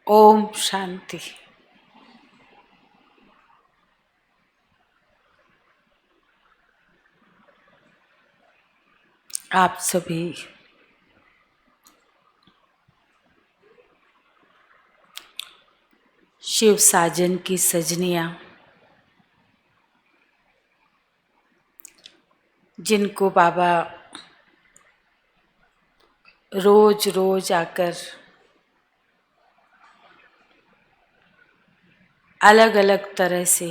ओम शांति। आप सभी शिव साजन की सजनियां, जिनको बाबा रोज रोज आकर अलग अलग तरह से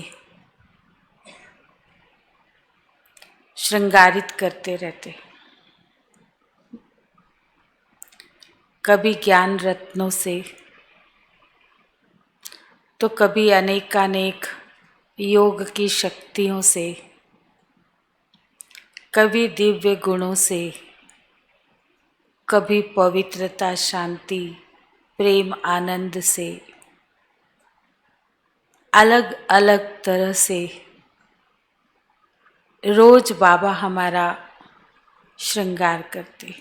श्रृंगारित करते रहते, कभी ज्ञान रत्नों से तो कभी अनेकानेक योग की शक्तियों से, कभी दिव्य गुणों से, कभी पवित्रता, शांति, प्रेम, आनंद से, अलग अलग तरह से रोज बाबा हमारा श्रृंगार करते।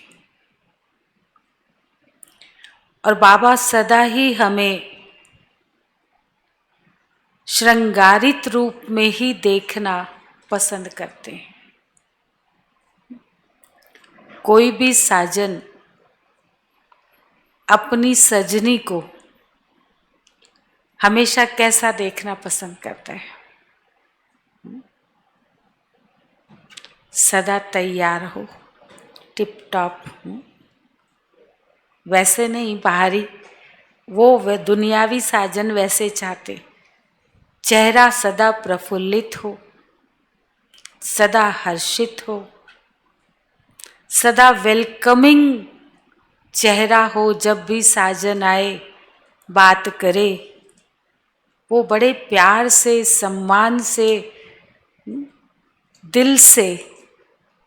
और बाबा सदा ही हमें श्रृंगारित रूप में ही देखना पसंद करते हैं। कोई भी साजन अपनी सजनी को हमेशा कैसा देखना पसंद करता है? सदा तैयार हो, टिप टॉप। वैसे नहीं बाहरी, वो दुनियावी साजन वैसे चाहते, चेहरा सदा प्रफुल्लित हो, सदा हर्षित हो, सदा वेलकमिंग चेहरा हो। जब भी साजन आए, बात करे, वो बड़े प्यार से, सम्मान से, दिल से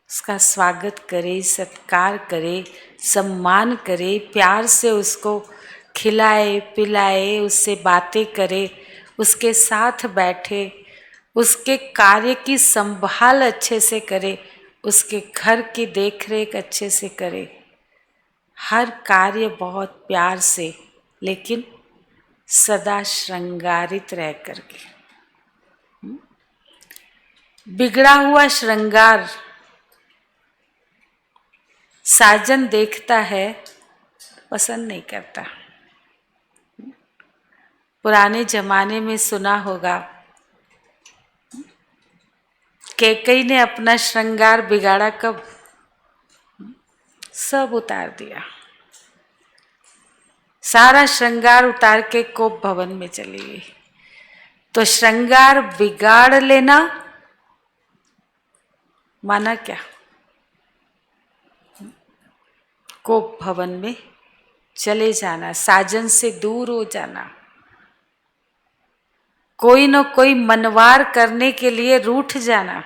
उसका स्वागत करे, सत्कार करे, सम्मान करे, प्यार से उसको खिलाए पिलाए, उससे बातें करे, उसके साथ बैठे, उसके कार्य की संभाल अच्छे से करे, उसके घर की देखरेख अच्छे से करे, हर कार्य बहुत प्यार से, लेकिन सदा श्रृंगारित रह करके। बिगड़ा हुआ श्रृंगार साजन देखता है, पसंद नहीं करता। पुराने जमाने में सुना होगा, कैकेयी ने अपना श्रृंगार बिगाड़ा कब? सब उतार दिया, सारा श्रृंगार उतार के कोप भवन में चली गई। तो श्रृंगार बिगाड़ लेना माना क्या? कोप भवन में चले जाना, साजन से दूर हो जाना, कोई न कोई मनवार करने के लिए रूठ जाना।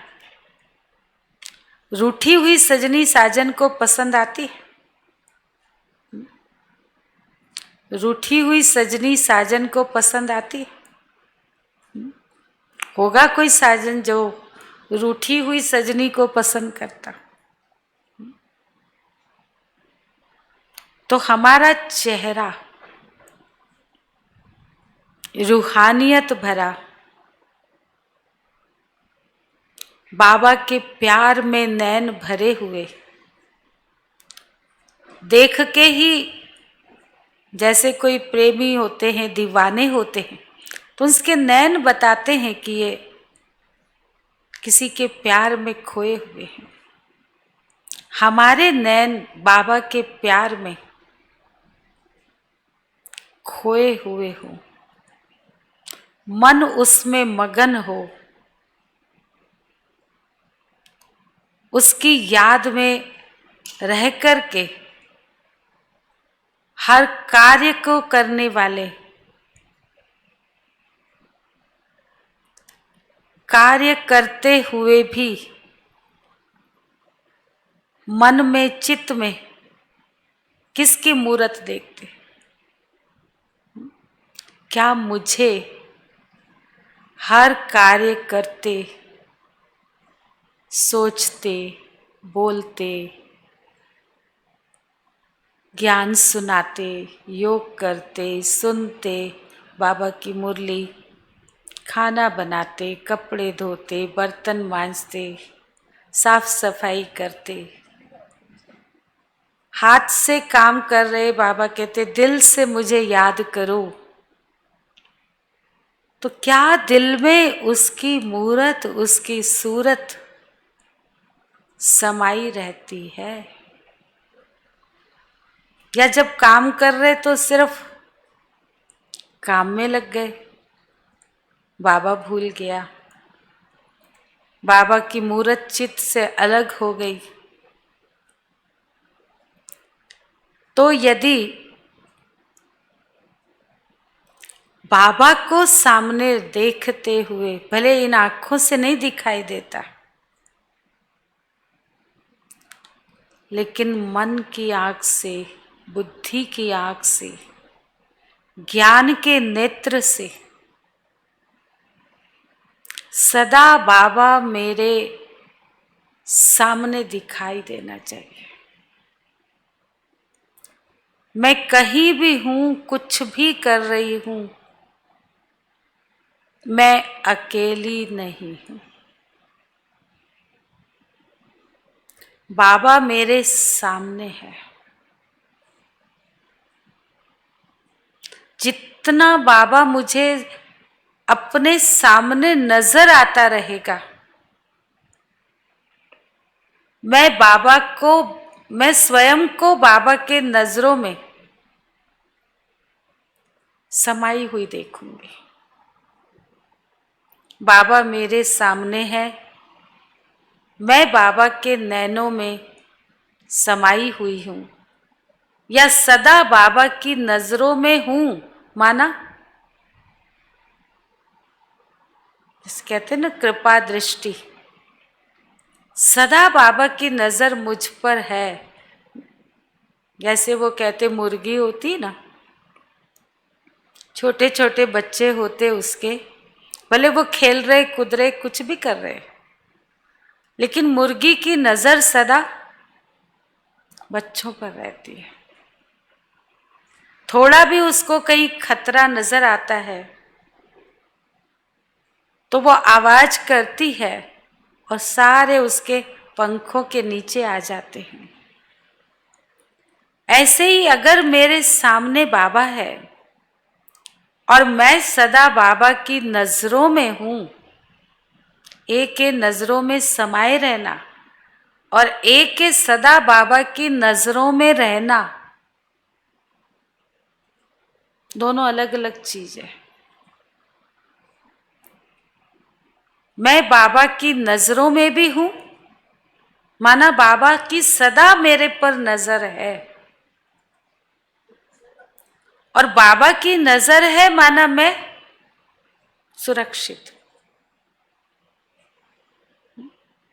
रूठी हुई सजनी साजन को पसंद आती है? रूठी हुई सजनी साजन को पसंद आती है? होगा कोई साजन जो रूठी हुई सजनी को पसंद करता? तो हमारा चेहरा रूहानियत भरा, बाबा के प्यार में नैन भरे हुए, देख के ही जैसे कोई प्रेमी होते हैं, दीवाने होते हैं, तो उसके नैन बताते हैं कि ये किसी के प्यार में खोए हुए हैं। हमारे नैन बाबा के प्यार में खोए हुए हो, मन उसमें मगन हो, उसकी याद में रह कर के हर कार्य को करने वाले, कार्य करते हुए भी मन में, चित्त में किसकी मूरत देखते? क्या मुझे हर कार्य करते, सोचते, बोलते, ज्ञान सुनाते, योग करते, सुनते बाबा की मुरली, खाना बनाते, कपड़े धोते, बर्तन मांजते, साफ सफाई करते, हाथ से काम कर रहे। बाबा कहते दिल से मुझे याद करो, तो क्या दिल में उसकी मूरत, उसकी सूरत समाई रहती है? या जब काम कर रहे तो सिर्फ काम में लग गए, बाबा भूल गया, बाबा की मूरत चित्त से अलग हो गई। तो यदि बाबा को सामने देखते हुए, भले इन आंखों से नहीं दिखाई देता, लेकिन मन की आंख से, बुद्धि की आंख से, ज्ञान के नेत्र से सदा बाबा मेरे सामने दिखाई देना चाहिए। मैं कहीं भी हूं, कुछ भी कर रही हूं, मैं अकेली नहीं हूं, बाबा मेरे सामने है। जितना बाबा मुझे अपने सामने नजर आता रहेगा, मैं बाबा को, मैं स्वयं को बाबा के नजरों में समाई हुई देखूंगी। बाबा मेरे सामने है, मैं बाबा के नैनों में समाई हुई हूं, या सदा बाबा की नजरों में हूं। माना जिसे कहते हैं ना कृपा दृष्टि, सदा बाबा की नजर मुझ पर है। जैसे वो कहते मुर्गी होती ना, छोटे छोटे बच्चे होते उसके, भले वो खेल रहे, कूद रहे, कुछ भी कर रहे, लेकिन मुर्गी की नजर सदा बच्चों पर रहती है। थोड़ा भी उसको कहीं खतरा नजर आता है तो वो आवाज करती है और सारे उसके पंखों के नीचे आ जाते हैं। ऐसे ही अगर मेरे सामने बाबा है और मैं सदा बाबा की नजरों में हूं, एक के नजरों में समाये रहना और एक के सदा बाबा की नजरों में रहना, दोनों अलग अलग चीज है। मैं बाबा की नजरों में भी हूं, माना बाबा की सदा मेरे पर नजर है, और बाबा की नजर है माना मैं सुरक्षित।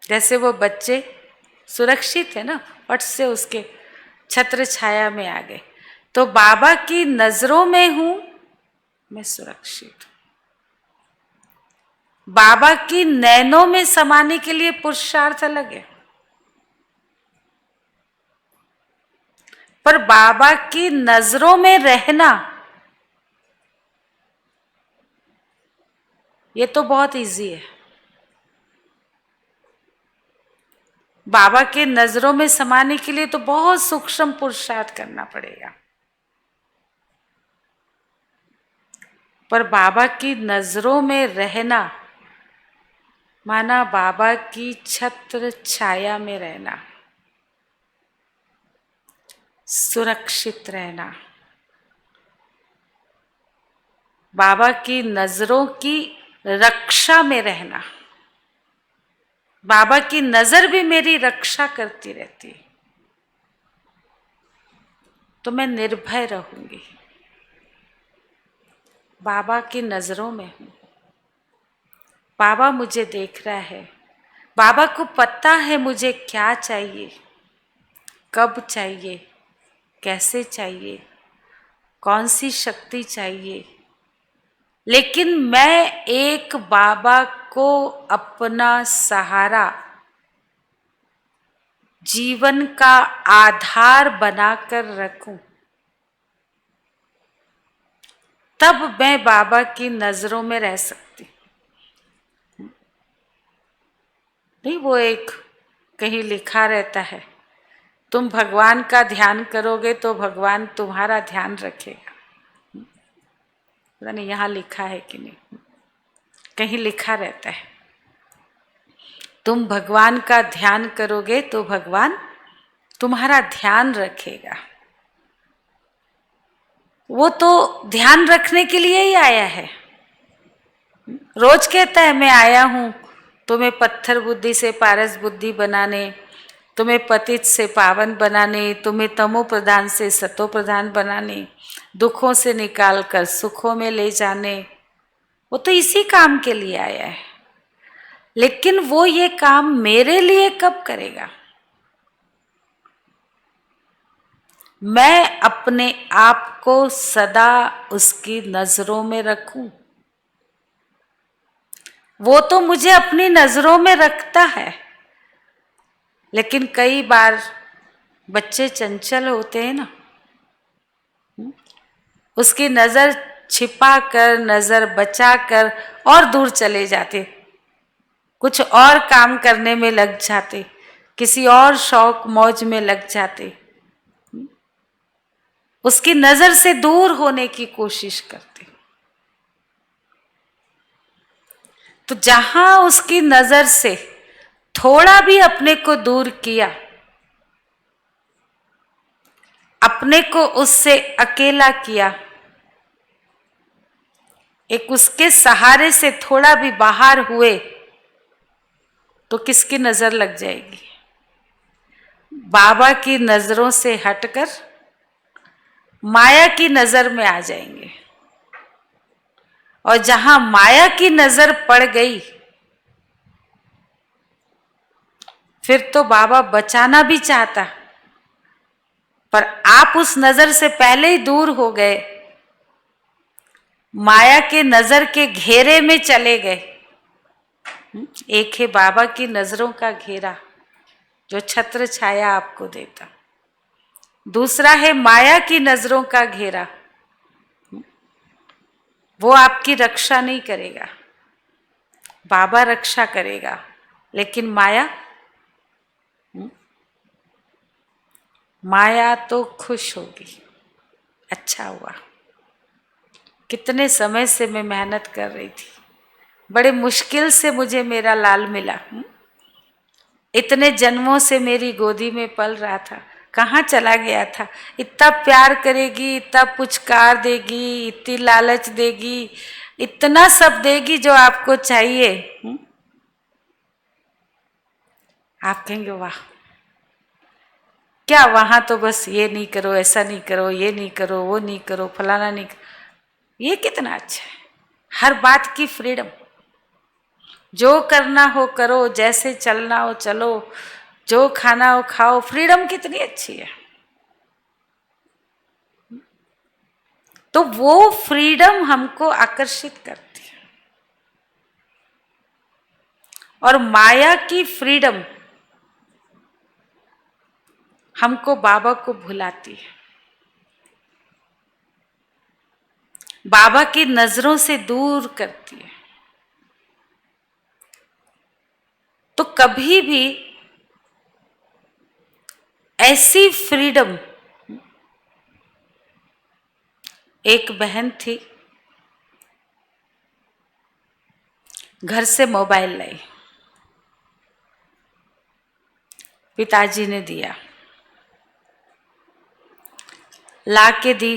जैसे वो बच्चे सुरक्षित है ना, फट से उसके छत्र छाया में आ गए, तो बाबा की नजरों में हूं मैं सुरक्षित। बाबा की नैनों में समाने के लिए पुरुषार्थ अलग है, पर बाबा की नजरों में रहना ये तो बहुत इजी है। बाबा के नजरों में समाने के लिए तो बहुत सूक्ष्म पुरुषार्थ करना पड़ेगा, पर बाबा की नजरों में रहना माना बाबा की छत्र छाया में रहना, सुरक्षित रहना, बाबा की नजरों की रक्षा में रहना। बाबा की नजर भी मेरी रक्षा करती रहती, तो मैं निर्भय रहूंगी, बाबा की नजरों में हूं। बाबा मुझे देख रहा है, बाबा को पता है मुझे क्या चाहिए, कब चाहिए, कैसे चाहिए, कौन सी शक्ति चाहिए, लेकिन मैं एक बाबा को अपना सहारा जीवन का आधार बनाकर रखूं, तब मैं बाबा की नजरों में रह सकती। नहीं, वो एक कहीं लिखा रहता है, तुम भगवान का ध्यान करोगे तो भगवान तुम्हारा ध्यान रखेगा। पता नहीं यहाँ लिखा है कि नहीं, कहीं लिखा रहता है, तुम भगवान का ध्यान करोगे तो भगवान तुम्हारा ध्यान रखेगा। वो तो ध्यान रखने के लिए ही आया है। रोज कहता है मैं आया हूं तुम्हें पत्थर बुद्धि से पारस बुद्धि बनाने, तुम्हें पतित से पावन बनाने, तुम्हें तमो प्रधान से सतो प्रधान बनाने, दुखों से निकाल कर सुखों में ले जाने। वो तो इसी काम के लिए आया है। लेकिन वो ये काम मेरे लिए कब करेगा? मैं अपने आप को सदा उसकी नजरों में रखूं। वो तो मुझे अपनी नजरों में रखता है, लेकिन कई बार बच्चे चंचल होते हैं ना, उसकी नजर छिपा कर, नजर बचा कर और दूर चले जाते, कुछ और काम करने में लग जाते, किसी और शौक मौज में लग जाते, उसकी नजर से दूर होने की कोशिश करते। तो जहां उसकी नजर से थोड़ा भी अपने को दूर किया, अपने को उससे अकेला किया, एक उसके सहारे से थोड़ा भी बाहर हुए, तो किसकी नजर लग जाएगी? बाबा की नजरों से हटकर माया की नजर में आ जाएंगे। और जहां माया की नजर पड़ गई, फिर तो बाबा बचाना भी चाहता, पर आप उस नजर से पहले ही दूर हो गए, माया के नजर के घेरे में चले गए। एक है बाबा की नजरों का घेरा जो छत्र छाया आपको देता, दूसरा है माया की नजरों का घेरा, वो आपकी रक्षा नहीं करेगा, बाबा रक्षा करेगा। लेकिन माया, माया तो खुश होगी। अच्छा हुआ, कितने समय से मैं मेहनत कर रही थी, बड़े मुश्किल से मुझे मेरा लाल मिला। इतने जन्मों से मेरी गोदी में पल रहा था, कहाँ चला गया था? इतना प्यार करेगी, इतना पुचकार देगी, इतनी लालच देगी, इतना सब देगी जो आपको चाहिए। आप कहेंगे वाह, क्या वहां तो बस ये नहीं करो, ऐसा नहीं करो, ये नहीं करो, वो नहीं करो, फलाना नहीं करो। ये कितना अच्छा है, हर बात की फ्रीडम, जो करना हो करो, जैसे चलना हो चलो, जो खाना हो खाओ, फ्रीडम कितनी अच्छी है। तो वो फ्रीडम हमको आकर्षित करती है, और माया की फ्रीडम हमको बाबा को भुलाती है, बाबा की नजरों से दूर करती है। तो कभी भी ऐसी फ्रीडम, एक बहन थी, घर से मोबाइल लाई, पिताजी ने दिया, ला के दी,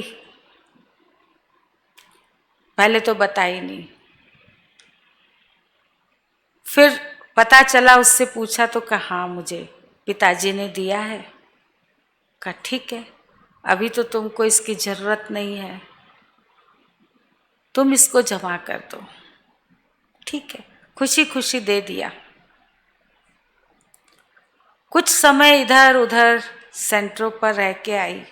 पहले तो बताई नहीं, फिर पता चला, उससे पूछा तो कहा हाँ मुझे पिताजी ने दिया है। कहा ठीक है, अभी तो तुमको इसकी जरूरत नहीं है, तुम इसको जमा कर दो। ठीक है, खुशी खुशी दे दिया। कुछ समय इधर उधर सेंटरों पर रह के आई,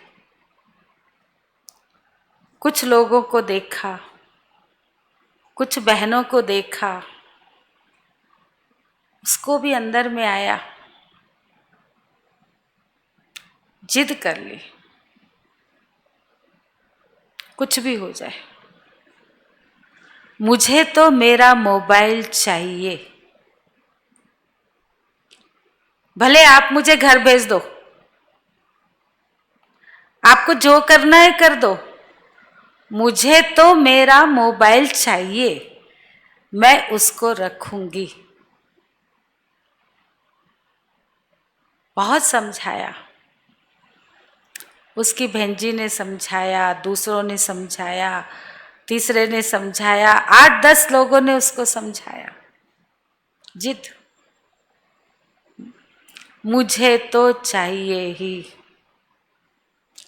कुछ लोगों को देखा, कुछ बहनों को देखा, उसको भी अंदर में आया, जिद कर ली, कुछ भी हो जाए, मुझे तो मेरा मोबाइल चाहिए, भले आप मुझे घर भेज दो, आपको जो करना है कर दो, मुझे तो मेरा मोबाइल चाहिए, मैं उसको रखूंगी। बहुत समझाया, उसकी बहनजी ने समझाया, दूसरों ने समझाया, तीसरे ने समझाया, 8-10 लोगों ने उसको समझाया। जिद, मुझे तो चाहिए ही,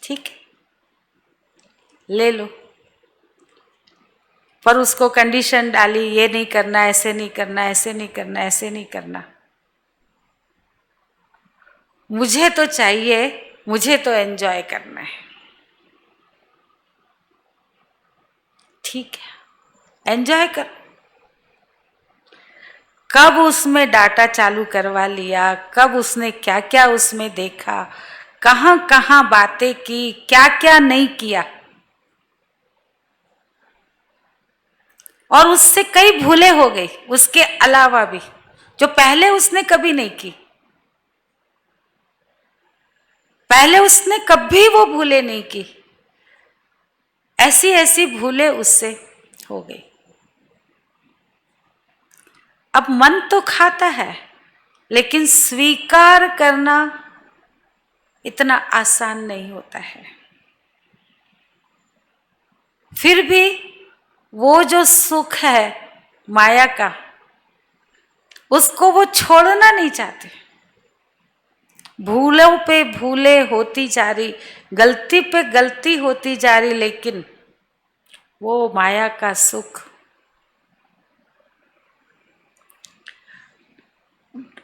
ठीक है ले लो, पर उसको कंडीशन डाली, ये नहीं करना, ऐसे नहीं करना, ऐसे नहीं करना, ऐसे नहीं करना। मुझे तो चाहिए, मुझे तो एंजॉय करना है, ठीक है एंजॉय कर। कब उसमें डाटा चालू करवा लिया, कब उसने क्या क्या उसमें देखा, कहाँ कहाँ बातें की, क्या क्या नहीं किया, और उससे कई भूलें हो गई उसके अलावा भी, जो पहले उसने कभी नहीं की। पहले उसने कभी वो भूलें नहीं की, ऐसी ऐसी भूलें उससे हो गई। अब मन तो खाता है, लेकिन स्वीकार करना इतना आसान नहीं होता है। फिर भी वो जो सुख है माया का, उसको वो छोड़ना नहीं चाहते। भूलों पे भूले होती जा रही, गलती पे गलती होती जा रही, लेकिन वो माया का सुख,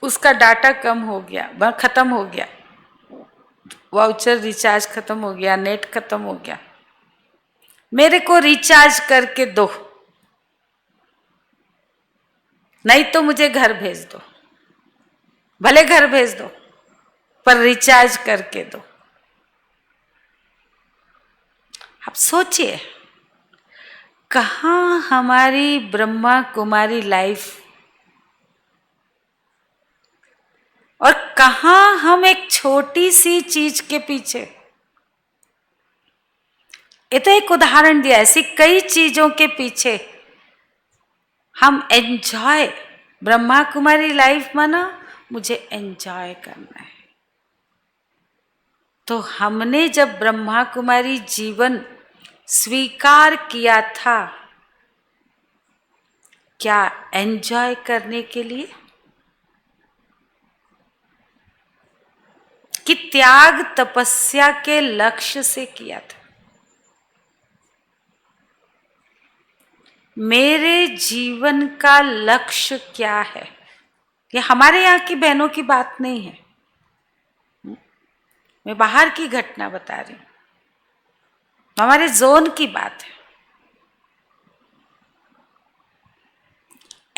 उसका डाटा कम हो गया, खत्म हो गया, वाउचर रिचार्ज खत्म हो गया, नेट खत्म हो गया, मेरे को रिचार्ज करके दो, नहीं तो मुझे घर भेज दो, भले घर भेज दो पर रिचार्ज करके दो। आप सोचिए, कहाँ हमारी ब्रह्मा कुमारी लाइफ, और कहाँ हम एक छोटी सी चीज के पीछे। ये तो एक उदाहरण दिया, ऐसी कई चीजों के पीछे हम एंजॉय, ब्रह्मा कुमारी लाइफ माना मुझे एंजॉय करना है। तो हमने जब ब्रह्मा कुमारी जीवन स्वीकार किया था, क्या एंजॉय करने के लिए, कि त्याग तपस्या के लक्ष्य से किया था। मेरे जीवन का लक्ष्य क्या है, ये हमारे यहाँ की बहनों की बात नहीं है, मैं बाहर की घटना बता रही हूं, हमारे जोन की बात है।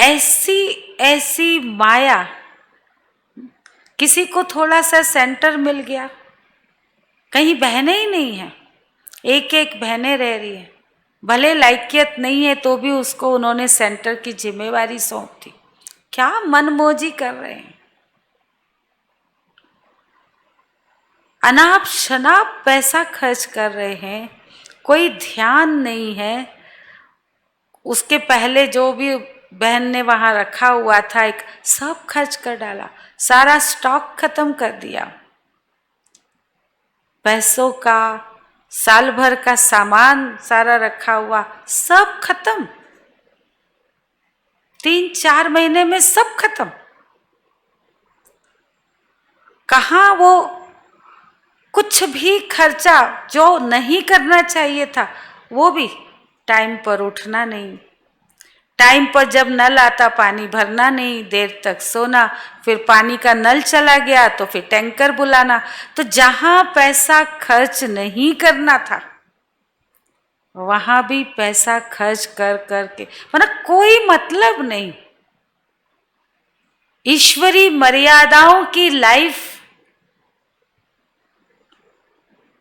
ऐसी ऐसी माया, किसी को थोड़ा सा सेंटर मिल गया, कहीं बहनें ही नहीं है, एक एक बहनें रह रही है, भले लायकियत नहीं है तो भी उसको उन्होंने सेंटर की जिम्मेवारी सौंप दी। क्या मनमौजी कर रहे हैं, अनाप शनाप पैसा खर्च कर रहे हैं, कोई ध्यान नहीं है। उसके पहले जो भी बहन ने वहां रखा हुआ था, एक सब खर्च कर डाला, सारा स्टॉक खत्म कर दिया, पैसों का, साल भर का सामान सारा रखा हुआ सब खत्म, 3-4 महीने में सब खत्म। कहाँ वो कुछ भी खर्चा जो नहीं करना चाहिए था, वो भी टाइम पर उठना नहीं, टाइम पर जब नल आता पानी भरना नहीं, देर तक सोना, फिर पानी का नल चला गया तो फिर टैंकर बुलाना। तो जहां पैसा खर्च नहीं करना था, वहां भी पैसा खर्च कर करके, मतलब कोई मतलब नहीं। ईश्वरी मर्यादाओं की लाइफ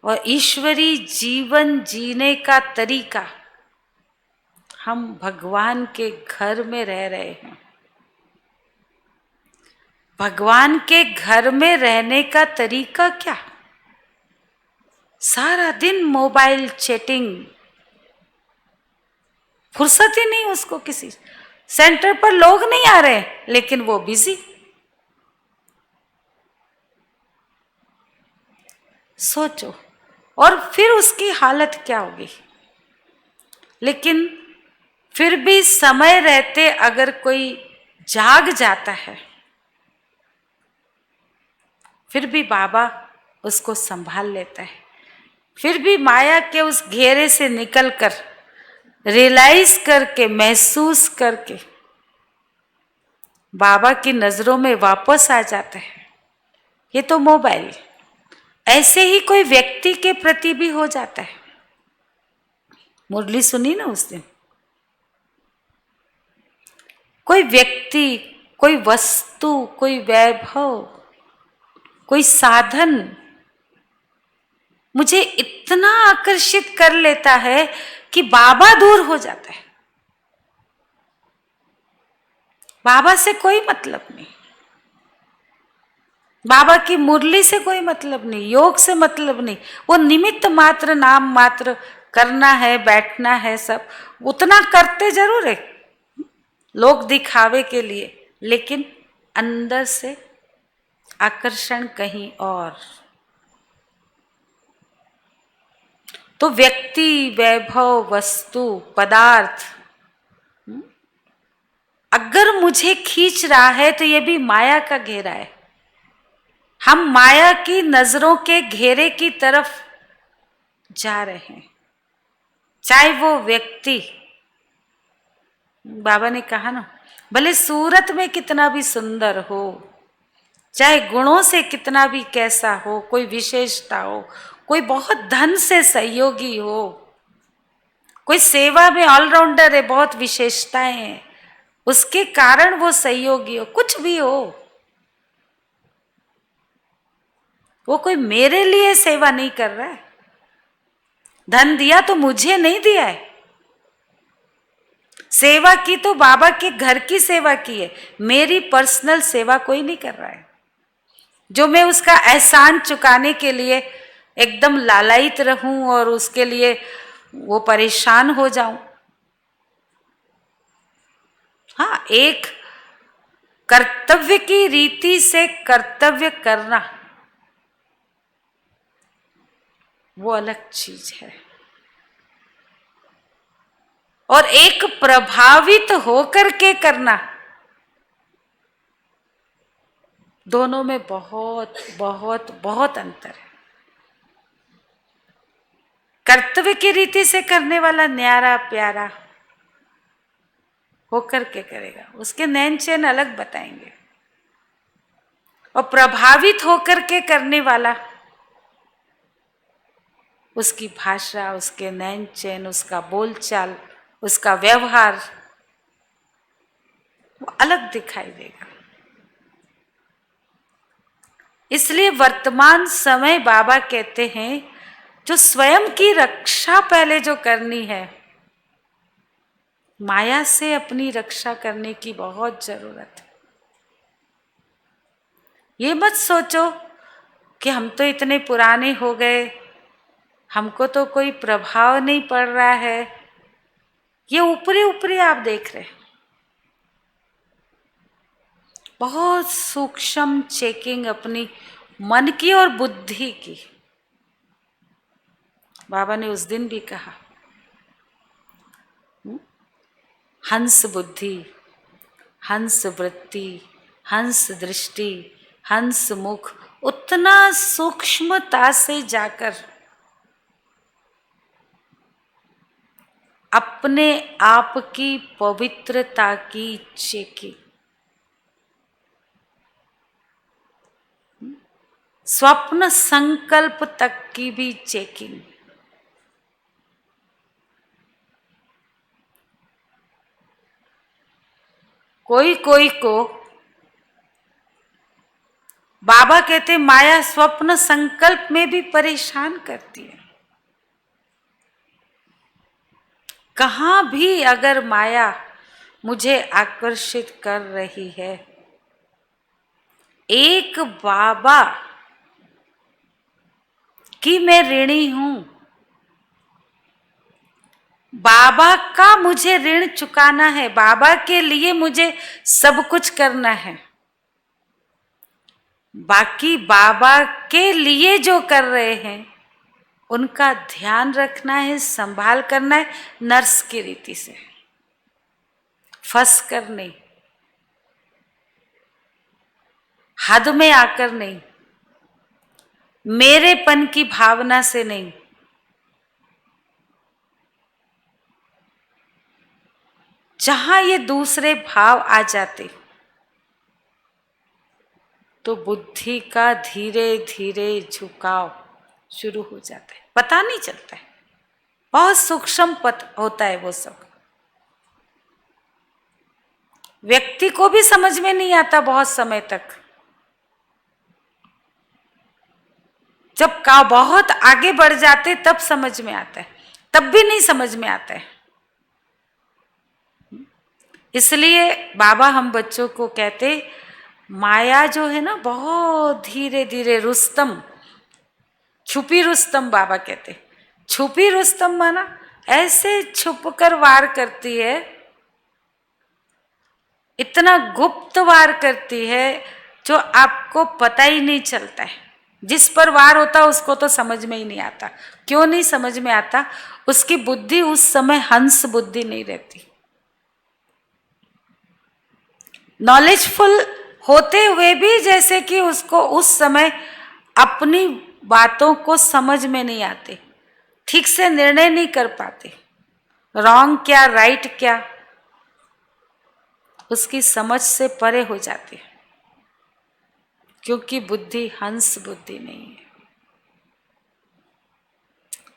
और ईश्वरी जीवन जीने का तरीका हम भगवान के घर में रह रहे हैं। भगवान के घर में रहने का तरीका क्या? सारा दिन मोबाइल चैटिंग, फुर्सत ही नहीं उसको किसी। सेंटर पर लोग नहीं आ रहे लेकिन वो बिजी। सोचो, और फिर उसकी हालत क्या होगी। लेकिन फिर भी समय रहते अगर कोई जाग जाता है, फिर भी बाबा उसको संभाल लेता है। फिर भी माया के उस घेरे से निकलकर रियलाइज करके, महसूस करके बाबा की नजरों में वापस आ जाता है। ये तो मोबाइल, ऐसे ही कोई व्यक्ति के प्रति भी हो जाता है। मुरली सुनी ना उस दिन, कोई व्यक्ति, कोई वस्तु, कोई वैभव, कोई साधन मुझे इतना आकर्षित कर लेता है कि बाबा दूर हो जाता है। बाबा से कोई मतलब नहीं, बाबा की मुरली से कोई मतलब नहीं, योग से मतलब नहीं। वो निमित्त मात्र, नाम मात्र, करना है, बैठना है, सब उतना करते जरूर है लोग दिखावे के लिए, लेकिन अंदर से आकर्षण कहीं और। तो व्यक्ति, वैभव, वस्तु, पदार्थ अगर मुझे खींच रहा है तो ये भी माया का घेरा है। हम माया की नजरों के घेरे की तरफ जा रहे हैं। चाहे वो व्यक्ति, बाबा ने कहा ना, भले सूरत में कितना भी सुंदर हो, चाहे गुणों से कितना भी कैसा हो, कोई विशेषता हो, कोई बहुत धन से सहयोगी हो, कोई सेवा में ऑलराउंडर है, बहुत विशेषताएं हैं, उसके कारण वो सहयोगी हो, कुछ भी हो, वो कोई मेरे लिए सेवा नहीं कर रहा है। धन दिया तो मुझे नहीं दिया है, सेवा की तो बाबा के घर की सेवा की है, मेरी पर्सनल सेवा कोई नहीं कर रहा है, जो मैं उसका एहसान चुकाने के लिए एकदम लालायित रहूं और उसके लिए वो परेशान हो जाऊं। हाँ, एक कर्तव्य की रीति से कर्तव्य करना वो अलग चीज है, और एक प्रभावित होकर के करना, दोनों में बहुत बहुत बहुत अंतर है। कर्तव्य की रीति से करने वाला न्यारा प्यारा होकर के करेगा, उसके नैन चैन अलग बताएंगे। और प्रभावित होकर के करने वाला, उसकी भाषा, उसके नैन चैन, उसका बोलचाल, उसका व्यवहार वो अलग दिखाई देगा। इसलिए वर्तमान समय बाबा कहते हैं जो स्वयं की रक्षा पहले जो करनी है, माया से अपनी रक्षा करने की बहुत जरूरत है। ये मत सोचो कि हम तो इतने पुराने हो गए, हमको तो कोई प्रभाव नहीं पड़ रहा है। ये ऊपरी ऊपरी आप देख रहे हैं, बहुत सूक्ष्म चेकिंग अपनी मन की और बुद्धि की। बाबा ने उस दिन भी कहा, हंस बुद्धि, हंस वृत्ति, हंस दृष्टि, हंस मुख, उतना सूक्ष्मता से जाकर अपने आप की पवित्रता की चेकिंग, स्वप्न संकल्प तक की भी चेकिंग। कोई कोई को बाबा कहते माया स्वप्न संकल्प में भी परेशान करती है। कहां भी अगर माया मुझे आकर्षित कर रही है, एक बाबा की मैं ऋणी हूं, बाबा का मुझे ऋण चुकाना है, बाबा के लिए मुझे सब कुछ करना है। बाकी बाबा के लिए जो कर रहे हैं उनका ध्यान रखना है, संभाल करना है, नर्स की रीति से, फंस कर नहीं, हद में आकर नहीं, मेरेपन की भावना से नहीं। जहां ये दूसरे भाव आ जाते तो बुद्धि का धीरे धीरे झुकाव शुरू हो जाता है, पता नहीं चलता है, बहुत सूक्ष्म पत होता है वो सब। व्यक्ति को भी समझ में नहीं आता बहुत समय तक, जब का बहुत आगे बढ़ जाते तब समझ में आता है, तब भी नहीं समझ में आता है। इसलिए बाबा हम बच्चों को कहते माया जो है ना बहुत धीरे धीरे, रुस्तम, छुपी रुस्तम बाबा कहते, छुपी रुस्तम माना ऐसे छुप कर वार करती है, इतना गुप्त वार करती है जो आपको पता ही नहीं चलता है। जिस पर वार होता है उसको तो समझ में ही नहीं आता। क्यों नहीं समझ में आता? उसकी बुद्धि उस समय हंस बुद्धि नहीं रहती। नॉलेजफुल होते हुए भी जैसे कि उसको उस समय अपनी बातों को समझ में नहीं आते, ठीक से निर्णय नहीं कर पाते, रॉन्ग क्या राइट क्या उसकी समझ से परे हो जाती है, क्योंकि बुद्धि हंस बुद्धि नहीं है।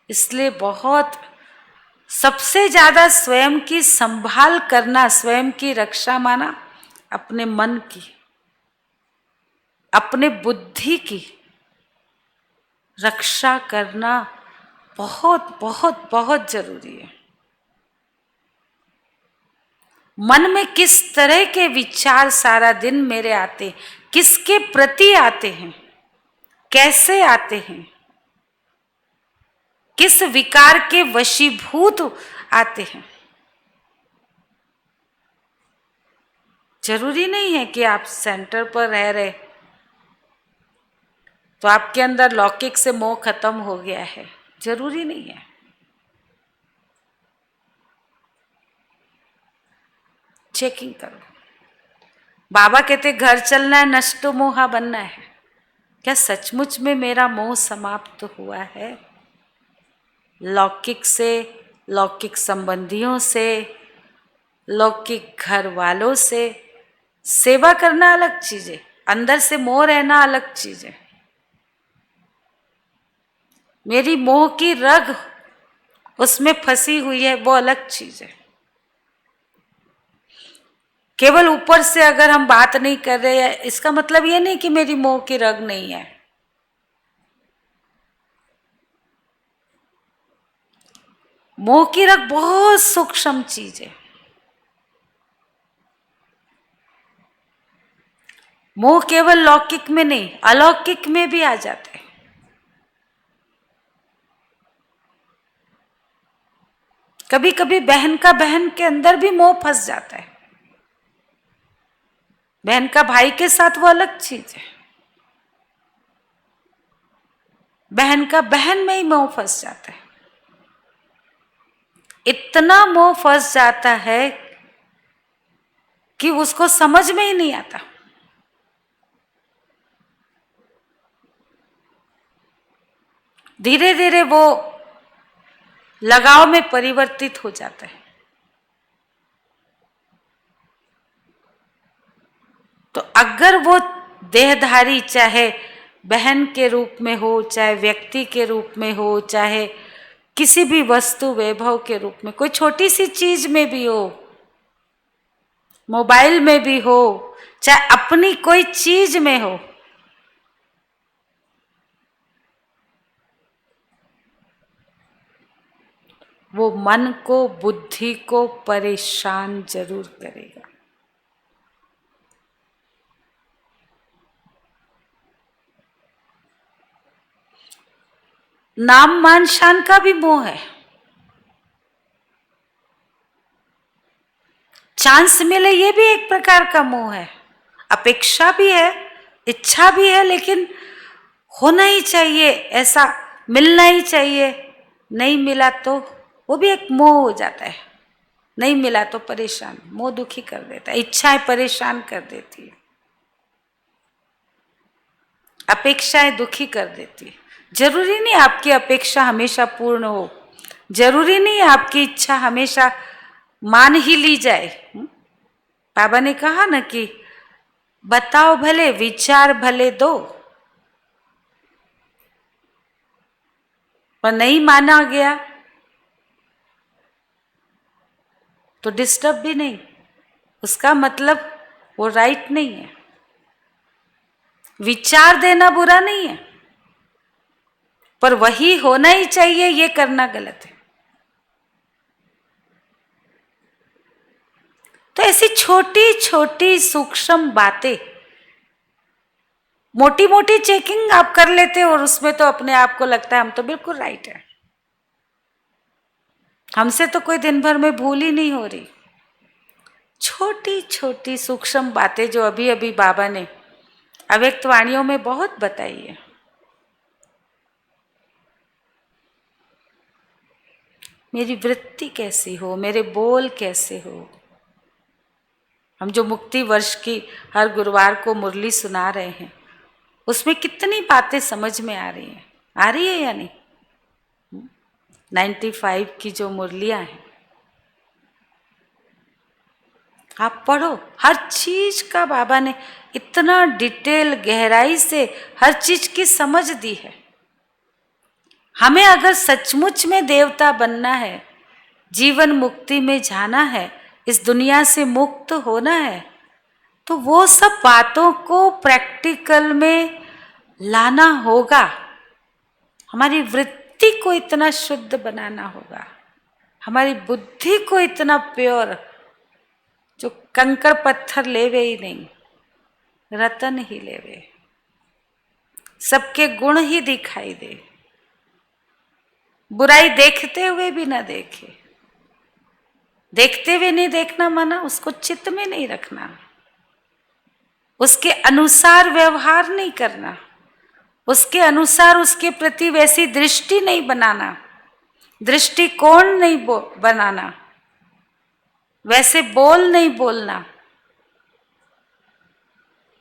इसलिए बहुत सबसे ज्यादा स्वयं की संभाल करना, स्वयं की रक्षा माना अपने मन की, अपने बुद्धि की रक्षा करना बहुत बहुत बहुत जरूरी है। मन में किस तरह के विचार सारा दिन मेरे आते, किसके प्रति आते हैं, कैसे आते हैं, किस विकार के वशीभूत आते हैं। जरूरी नहीं है कि आप सेंटर पर रह रहे तो आपके अंदर लौकिक से मोह खत्म हो गया है, जरूरी नहीं है। चेकिंग करो। बाबा कहते घर चलना है, नष्टो मोहा बनना है। क्या सचमुच में मेरा मोह समाप्त हुआ है? लौकिक से, लौकिक संबंधियों से, लौकिक घर वालों से सेवा करना अलग चीज है, अंदर से मोह रहना अलग चीज है। मेरी मोह की रग उसमें फंसी हुई है, वो अलग चीज है। केवल ऊपर से अगर हम बात नहीं कर रहे हैं, इसका मतलब ये नहीं कि मेरी मोह की रग नहीं है। मोह की रग बहुत सूक्ष्म चीज है। मोह केवल लौकिक में नहीं, अलौकिक में भी आ जाता है। कभी कभी बहन का बहन के अंदर भी मोह फंस जाता है। बहन का भाई के साथ वो अलग चीज है, बहन का बहन में ही मोह फंस जाता है। इतना मोह फंस जाता है कि उसको समझ में ही नहीं आता। धीरे धीरे वो लगाव में परिवर्तित हो जाता है। तो अगर वो देहधारी चाहे बहन के रूप में हो, चाहे व्यक्ति के रूप में हो, चाहे किसी भी वस्तु वैभव के रूप में, कोई छोटी सी चीज में भी हो, मोबाइल में भी हो, चाहे अपनी कोई चीज में हो, वो मन को, बुद्धि को परेशान जरूर करेगा। नाम मान शान का भी मोह है। चांस मिले ये भी एक प्रकार का मोह है। अपेक्षा भी है, इच्छा भी है, लेकिन होना ही चाहिए, ऐसा मिलना ही चाहिए। नहीं मिला तो वो भी एक मोह हो जाता है। नहीं मिला तो परेशान, मोह दुखी कर देता है, इच्छाएं परेशान कर देती है, अपेक्षाएं दुखी कर देती है। जरूरी नहीं आपकी अपेक्षा हमेशा पूर्ण हो, जरूरी नहीं आपकी इच्छा हमेशा मान ही ली जाए। बाबा ने कहा ना कि बताओ भले, विचार भले दो, पर नहीं माना गया तो डिस्टर्ब भी नहीं, उसका मतलब वो राइट नहीं है। विचार देना बुरा नहीं है, पर वही होना ही चाहिए ये करना गलत है। तो ऐसी छोटी छोटी सूक्ष्म बातें, मोटी मोटी चेकिंग आप कर लेते हो और उसमें तो अपने आप को लगता है हम तो बिल्कुल राइट है, हमसे तो कोई दिन भर में भूल ही नहीं हो रही। छोटी छोटी सूक्ष्म बातें जो अभी अभी बाबा ने अव्यक्त वाणियों में बहुत बताई है। मेरी वृत्ति कैसी हो, मेरे बोल कैसे हो। हम जो मुक्ति वर्ष की हर गुरुवार को मुरली सुना रहे हैं, उसमें कितनी बातें समझ में आ रही हैं, आ रही है या नहीं? 95 की जो मुरलियां हैं, आप पढ़ो, हर चीज का बाबा ने इतना डिटेल गहराई से हर चीज की समझ दी है। हमें अगर सचमुच में देवता बनना है, जीवन मुक्ति में जाना है, इस दुनिया से मुक्त होना है, तो वो सब बातों को प्रैक्टिकल में लाना होगा। हमारी वृत्ति को इतना शुद्ध बनाना होगा, हमारी बुद्धि को इतना प्योर, जो कंकड़ पत्थर लेवे ही नहीं, रतन ही लेवे, सबके गुण ही दिखाई दे, बुराई देखते हुए भी ना देखे। देखते हुए नहीं देखना माना उसको चित्त में नहीं रखना, उसके अनुसार व्यवहार नहीं करना, उसके अनुसार उसके प्रति वैसी दृष्टि नहीं बनाना, दृष्टिकोण नहीं बनाना, वैसे बोल नहीं बोलना।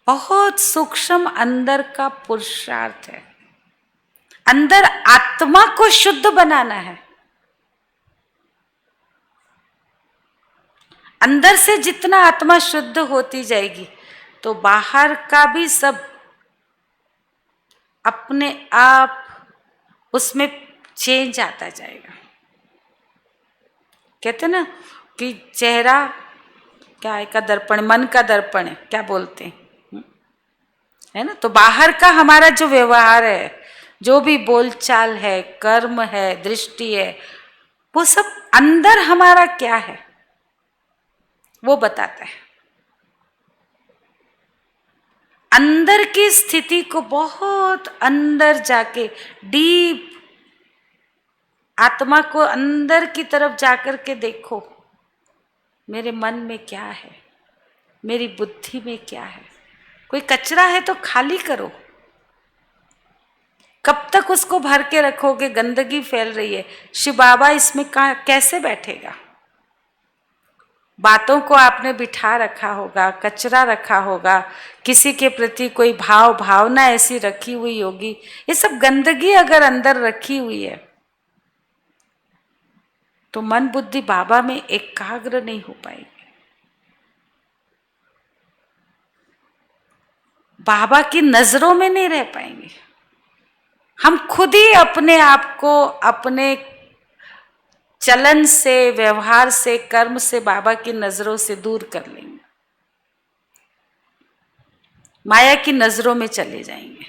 बहुत सूक्ष्म अंदर का पुरुषार्थ है। अंदर आत्मा को शुद्ध बनाना है। अंदर से जितना आत्मा शुद्ध होती जाएगी तो बाहर का भी सब अपने आप उसमें चेंज आता जाएगा। कहते ना कि चेहरा क्या है का दर्पण, मन का दर्पण है, क्या बोलते हैं, है ना? तो बाहर का हमारा जो व्यवहार है, जो भी बोलचाल है, कर्म है, दृष्टि है, वो सब अंदर हमारा क्या है वो बताता है। अंदर की स्थिति को बहुत अंदर जाके, डीप आत्मा को अंदर की तरफ जाकर के देखो, मेरे मन में क्या है, मेरी बुद्धि में क्या है। कोई कचरा है तो खाली करो। कब तक उसको भर के रखोगे? गंदगी फैल रही है, शिव बाबा इसमें कैसे बैठेगा? बातों को आपने बिठा रखा होगा, कचरा रखा होगा, किसी के प्रति कोई भावना ऐसी रखी हुई होगी। ये सब गंदगी अगर अंदर रखी हुई है तो मन बुद्धि बाबा में एकाग्र नहीं हो पाएगी। बाबा की नजरों में नहीं रह पाएंगे। हम खुद ही अपने आप को अपने चलन से, व्यवहार से, कर्म से बाबा की नजरों से दूर कर लेंगे, माया की नजरों में चले जाएंगे।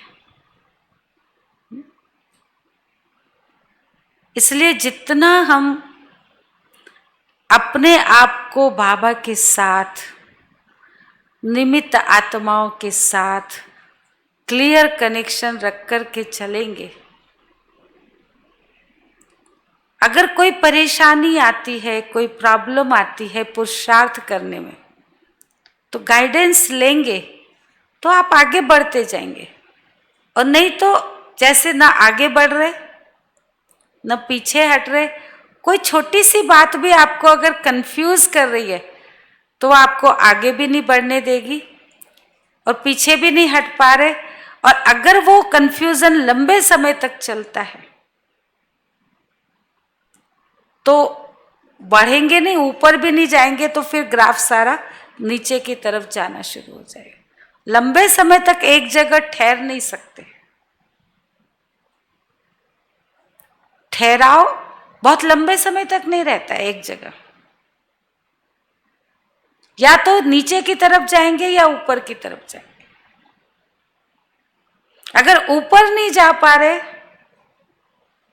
इसलिए जितना हम अपने आप को बाबा के साथ, निमित्त आत्माओं के साथ क्लियर कनेक्शन रख कर के चलेंगे। अगर कोई परेशानी आती है, कोई प्रॉब्लम आती है पुरुषार्थ करने में, तो गाइडेंस लेंगे तो आप आगे बढ़ते जाएंगे, और नहीं तो जैसे ना आगे बढ़ रहे न पीछे हट रहे। कोई छोटी सी बात भी आपको अगर कंफ्यूज कर रही है तो आपको आगे भी नहीं बढ़ने देगी और पीछे भी नहीं हट पा रहे। और अगर वो कंफ्यूजन लंबे समय तक चलता है तो बढ़ेंगे नहीं, ऊपर भी नहीं जाएंगे, तो फिर ग्राफ सारा नीचे की तरफ जाना शुरू हो जाएगा। लंबे समय तक एक जगह ठहर नहीं सकते। ठहराव बहुत लंबे समय तक नहीं रहता है एक जगह, या तो नीचे की तरफ जाएंगे या ऊपर की तरफ जाएंगे। अगर ऊपर नहीं जा पा रहे,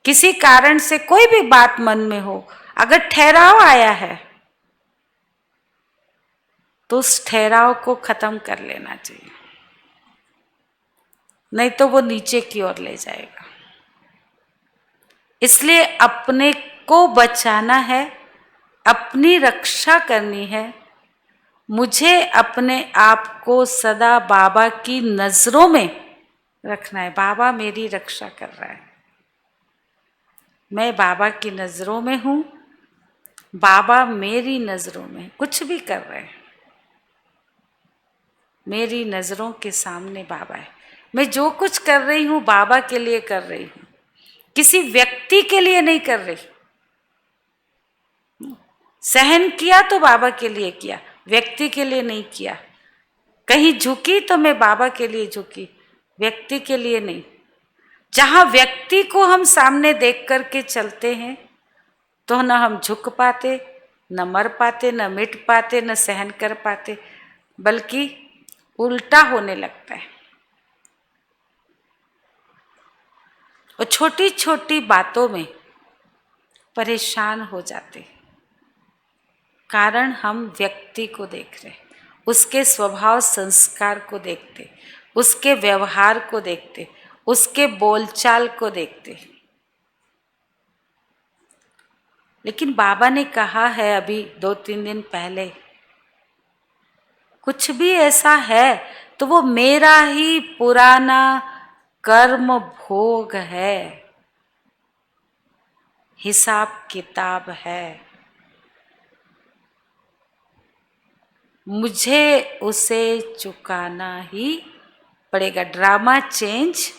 किसी कारण से कोई भी बात मन में हो, अगर ठहराव आया है तो उस ठहराव को खत्म कर लेना चाहिए, नहीं तो वो नीचे की ओर ले जाएगा। इसलिए अपने को बचाना है, अपनी रक्षा करनी है। मुझे अपने आप को सदा बाबा की नजरों में रखना है। बाबा मेरी रक्षा कर रहा है, मैं बाबा की नजरों में हूं, बाबा मेरी नजरों में कुछ भी कर रहे हैं, मेरी नजरों के सामने बाबा है। मैं जो कुछ कर रही हूं बाबा के लिए कर रही हूं, किसी व्यक्ति के लिए नहीं कर रही। सहन किया तो बाबा के लिए किया, व्यक्ति के लिए नहीं किया। कहीं झुकी तो मैं बाबा के लिए झुकी, व्यक्ति के लिए नहीं। जहां व्यक्ति को हम सामने देख करके चलते हैं तो न हम झुक पाते, न मर पाते, न मिट पाते, न सहन कर पाते, बल्कि उल्टा होने लगता है। और छोटी छोटी बातों में परेशान हो जाते, कारण हम व्यक्ति को देख रहे, उसके स्वभाव संस्कार को देखते, उसके व्यवहार को देखते, उसके बोलचाल को देखते। लेकिन बाबा ने कहा है अभी 2-3 दिन पहले, कुछ भी ऐसा है तो वो मेरा ही पुराना कर्म भोग है, हिसाब किताब है, मुझे उसे चुकाना ही पड़ेगा। ड्रामा चेंज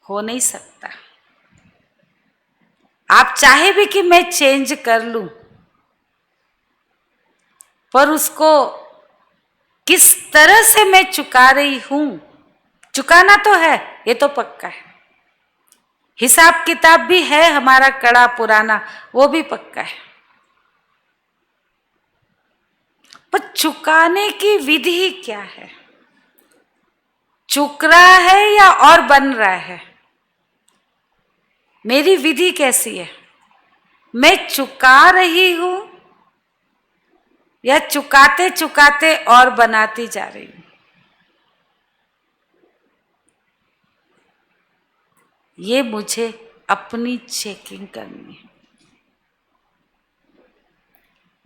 हो नहीं सकता। आप चाहे भी कि मैं चेंज कर लूं, पर उसको किस तरह से मैं चुका रही हूं, चुकाना तो है, ये तो पक्का है। हिसाब किताब भी है हमारा कड़ा पुराना, वो भी पक्का है। पर चुकाने की विधि क्या है? चुक रहा है या और बन रहा है? मेरी विधि कैसी है? मैं चुका रही हूं या चुकाते चुकाते और बनाती जा रही हूं? ये मुझे अपनी चेकिंग करनी है।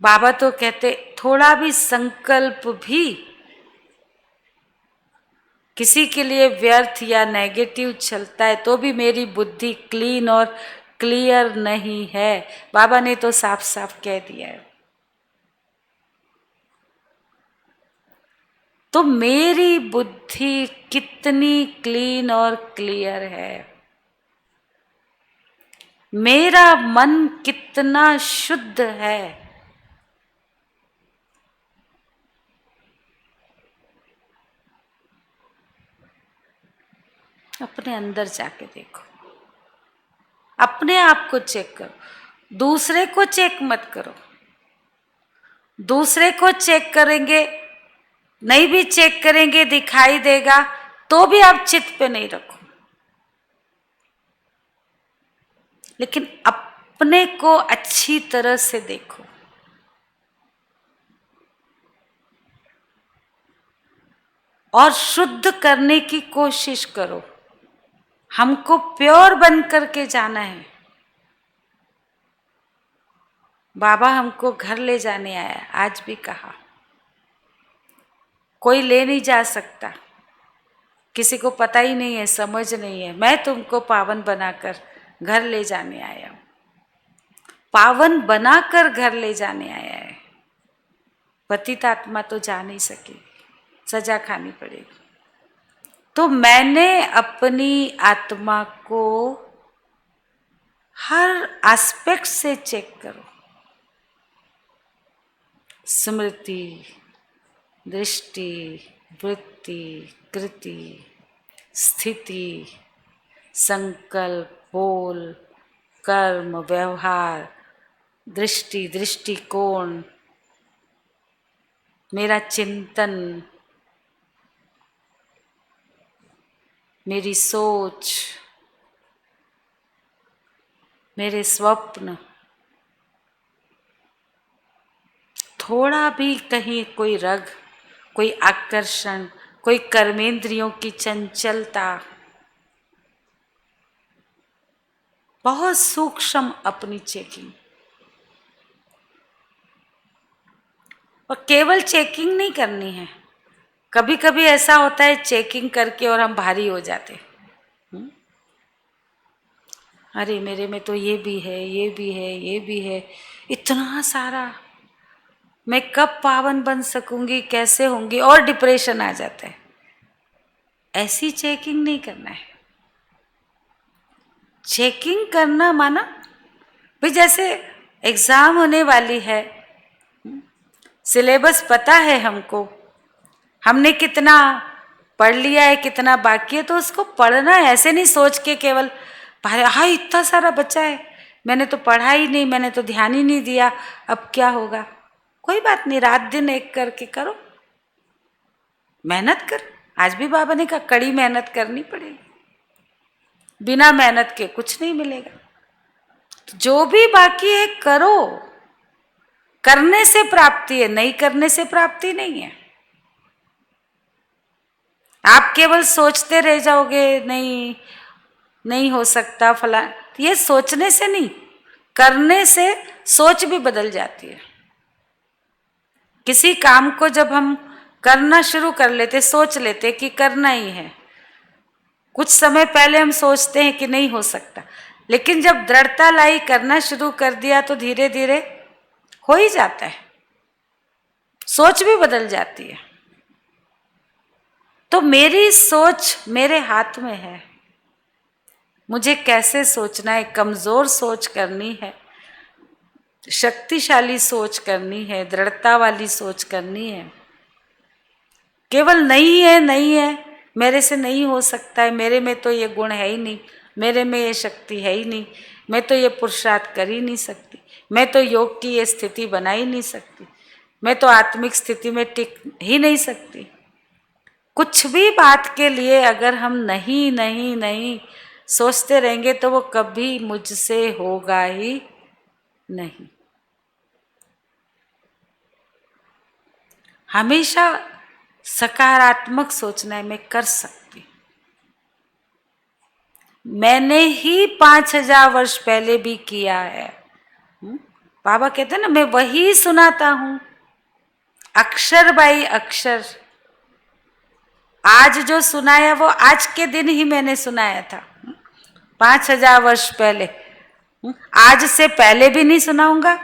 बाबा तो कहते थोड़ा भी संकल्प भी किसी के लिए व्यर्थ या नेगेटिव चलता है तो भी मेरी बुद्धि क्लीन और क्लियर नहीं है। बाबा ने तो साफ साफ कह दिया है। तो मेरी बुद्धि कितनी क्लीन और क्लियर है, मेरा मन कितना शुद्ध है, अपने अंदर जाके देखो, अपने आप को चेक करो। दूसरे को चेक मत करो। दूसरे को चेक करेंगे, नहीं भी चेक करेंगे दिखाई देगा तो भी आप चित्त पे नहीं रखो। लेकिन अब अपने को अच्छी तरह से देखो। और शुद्ध करने की कोशिश करो। हमको प्योर बन करके जाना है। बाबा हमको घर ले जाने आया, आज भी कहा। कोई ले नहीं जा सकता, किसी को पता ही नहीं है, समझ नहीं है। मैं तुमको पावन बनाकर घर ले जाने आया हूं। पावन बनाकर घर ले जाने आया है। पतित आत्मा तो जा नहीं सकेगी, सजा खानी पड़ेगी। तो मैंने अपनी आत्मा को हर एस्पेक्ट से चेक करो। स्मृति, दृष्टि, वृत्ति, कृति, स्थिति, संकल्प, बोल, कर्म, व्यवहार, दृष्टि, दृष्टिकोण, मेरा चिंतन, मेरी सोच, मेरे स्वप्न। थोड़ा भी कहीं कोई रग, कोई आकर्षण, कोई कर्मेंद्रियों की चंचलता, बहुत सूक्ष्म अपनी चेकिंग। और केवल चेकिंग नहीं करनी है। कभी कभी ऐसा होता है चेकिंग करके और हम भारी हो जाते। अरे मेरे में तो ये भी है, ये भी है, ये भी है, इतना सारा, मैं कब पावन बन सकूंगी, कैसे होंगी, और डिप्रेशन आ जाता है। ऐसी चेकिंग नहीं करना है। चेकिंग करना माना भाई जैसे एग्जाम होने वाली है, सिलेबस पता है हमको, हमने कितना पढ़ लिया है, कितना बाकी है, तो उसको पढ़ना है। ऐसे नहीं सोच के केवल हाँ इतना सारा बच्चा है, मैंने तो पढ़ा ही नहीं, मैंने तो ध्यान ही नहीं दिया, अब क्या होगा। कोई बात नहीं, रात दिन एक करके करो, मेहनत कर। आज भी बाबा ने कहा कड़ी मेहनत करनी पड़ेगी, बिना मेहनत के कुछ नहीं मिलेगा। तो जो भी बाकी है करो, करने से प्राप्ति है, नहीं करने से प्राप्ति नहीं है। आप केवल सोचते रह जाओगे, नहीं नहीं हो सकता फला, ये सोचने से नहीं, करने से सोच भी बदल जाती है। किसी काम को जब हम करना शुरू कर लेते, सोच लेते कि करना ही है, कुछ समय पहले हम सोचते हैं कि नहीं हो सकता, लेकिन जब दृढ़ता लाई, करना शुरू कर दिया, तो धीरे धीरे हो ही जाता है, सोच भी बदल जाती है। तो मेरी सोच मेरे हाथ में है, मुझे कैसे सोचना है। कमजोर सोच करनी है, शक्तिशाली सोच करनी है, दृढ़ता वाली सोच करनी है। केवल नहीं है, नहीं है, मेरे से नहीं हो सकता है, मेरे में तो ये गुण है ही नहीं, मेरे में ये शक्ति है ही नहीं, मैं तो ये पुरुषार्थ कर ही नहीं सकती, मैं तो योग की ये स्थिति बना ही नहीं सकती, मैं तो आत्मिक स्थिति में टिक ही नहीं सकती। कुछ भी बात के लिए अगर हम नहीं नहीं नहीं सोचते रहेंगे तो वो कभी मुझसे होगा ही नहीं। हमेशा सकारात्मक सोचना है, मैं कर सकती। मैंने ही 5000 वर्ष पहले भी किया है। बाबा कहते हैं ना, मैं वही सुनाता हूं, अक्षर बाई अक्षर। आज जो सुनाया वो आज के दिन ही मैंने सुनाया था, 5000 वर्ष पहले। आज से पहले भी नहीं सुनाऊंगा,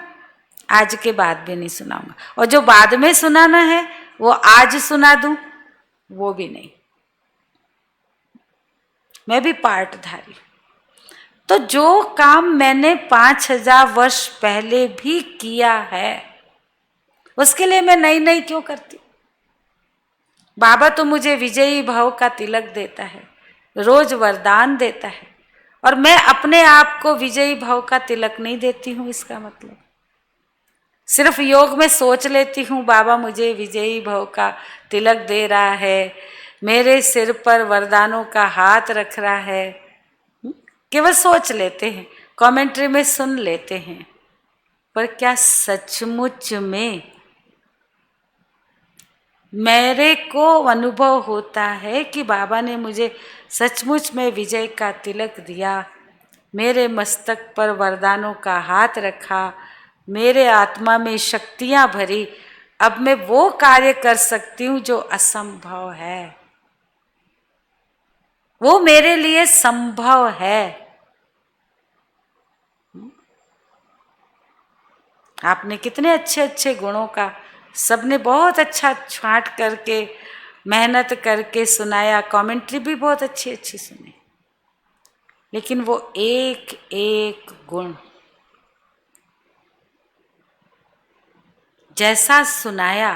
आज के बाद भी नहीं सुनाऊंगा, और जो बाद में सुनाना है वो आज सुना दूं, वो भी नहीं। मैं भी पार्टधारी। तो जो काम मैंने 5000 वर्ष पहले भी किया है, उसके लिए मैं नई नई क्यों करती। बाबा तो मुझे विजयी भाव का तिलक देता है, रोज वरदान देता है, और मैं अपने आप को विजयी भाव का तिलक नहीं देती हूं। इसका मतलब सिर्फ योग में सोच लेती हूँ बाबा मुझे विजयी भव का तिलक दे रहा है, मेरे सिर पर वरदानों का हाथ रख रहा है, केवल सोच लेते हैं, कमेंट्री में सुन लेते हैं, पर क्या सचमुच में मेरे को अनुभव होता है कि बाबा ने मुझे सचमुच में विजय का तिलक दिया, मेरे मस्तक पर वरदानों का हाथ रखा, मेरे आत्मा में शक्तियां भरी, अब मैं वो कार्य कर सकती हूँ जो असंभव है, वो मेरे लिए संभव है। आपने कितने अच्छे अच्छे गुणों का सबने बहुत अच्छा छांट करके मेहनत करके सुनाया, कमेंट्री भी बहुत अच्छी अच्छी सुनी, लेकिन वो एक एक गुण जैसा सुनाया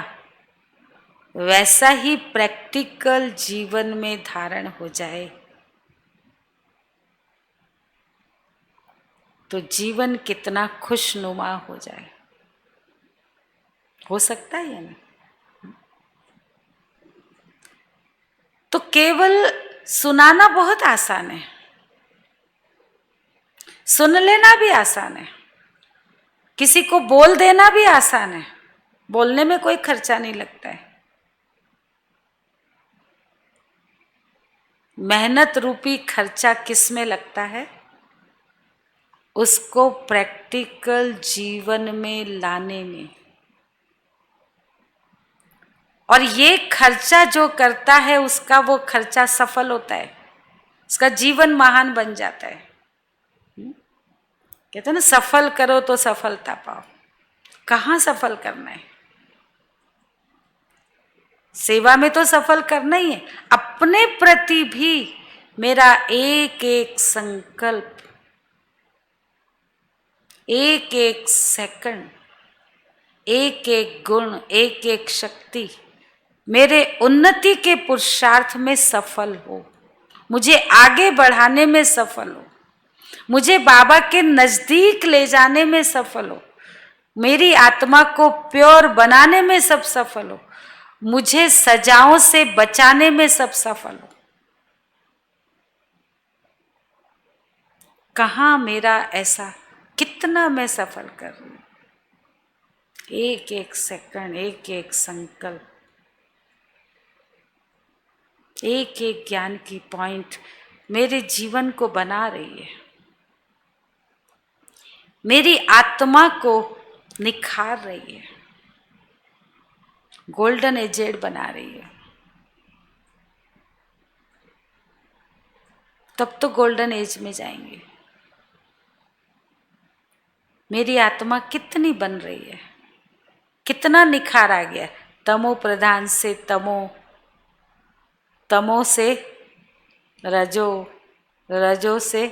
वैसा ही प्रैक्टिकल जीवन में धारण हो जाए तो जीवन कितना खुशनुमा हो जाए। हो सकता है या नहीं? तो केवल सुनाना बहुत आसान है, सुन लेना भी आसान है, किसी को बोल देना भी आसान है, बोलने में कोई खर्चा नहीं लगता है। मेहनत रूपी खर्चा किस में लगता है? उसको प्रैक्टिकल जीवन में लाने में। और ये खर्चा जो करता है उसका वो खर्चा सफल होता है, उसका जीवन महान बन जाता है। कहते हैं ना, सफल करो तो सफलता पाओ। कहाँ सफल करना है? सेवा में तो सफल करना ही है, अपने प्रति भी मेरा एक एक संकल्प, एक एक सेकंड, एक एक गुण, एक एक शक्ति मेरे उन्नति के पुरुषार्थ में सफल हो, मुझे आगे बढ़ाने में सफल हो, मुझे बाबा के नजदीक ले जाने में सफल हो, मेरी आत्मा को प्योर बनाने में सब सफल हो, मुझे सजाओं से बचाने में सब सफल हो। कहाँ मेरा ऐसा, कितना मैं सफल कर रही हूँ? एक एक सेकंड, एक एक संकल्प, एक एक ज्ञान की पॉइंट मेरे जीवन को बना रही है, मेरी आत्मा को निखार रही है, गोल्डन एजेड बना रही है। तब तो गोल्डन एज में जाएंगे। मेरी आत्मा कितनी बन रही है, कितना निखार आ गया। तमो प्रधान से तमो, तमो से रजो, रजो से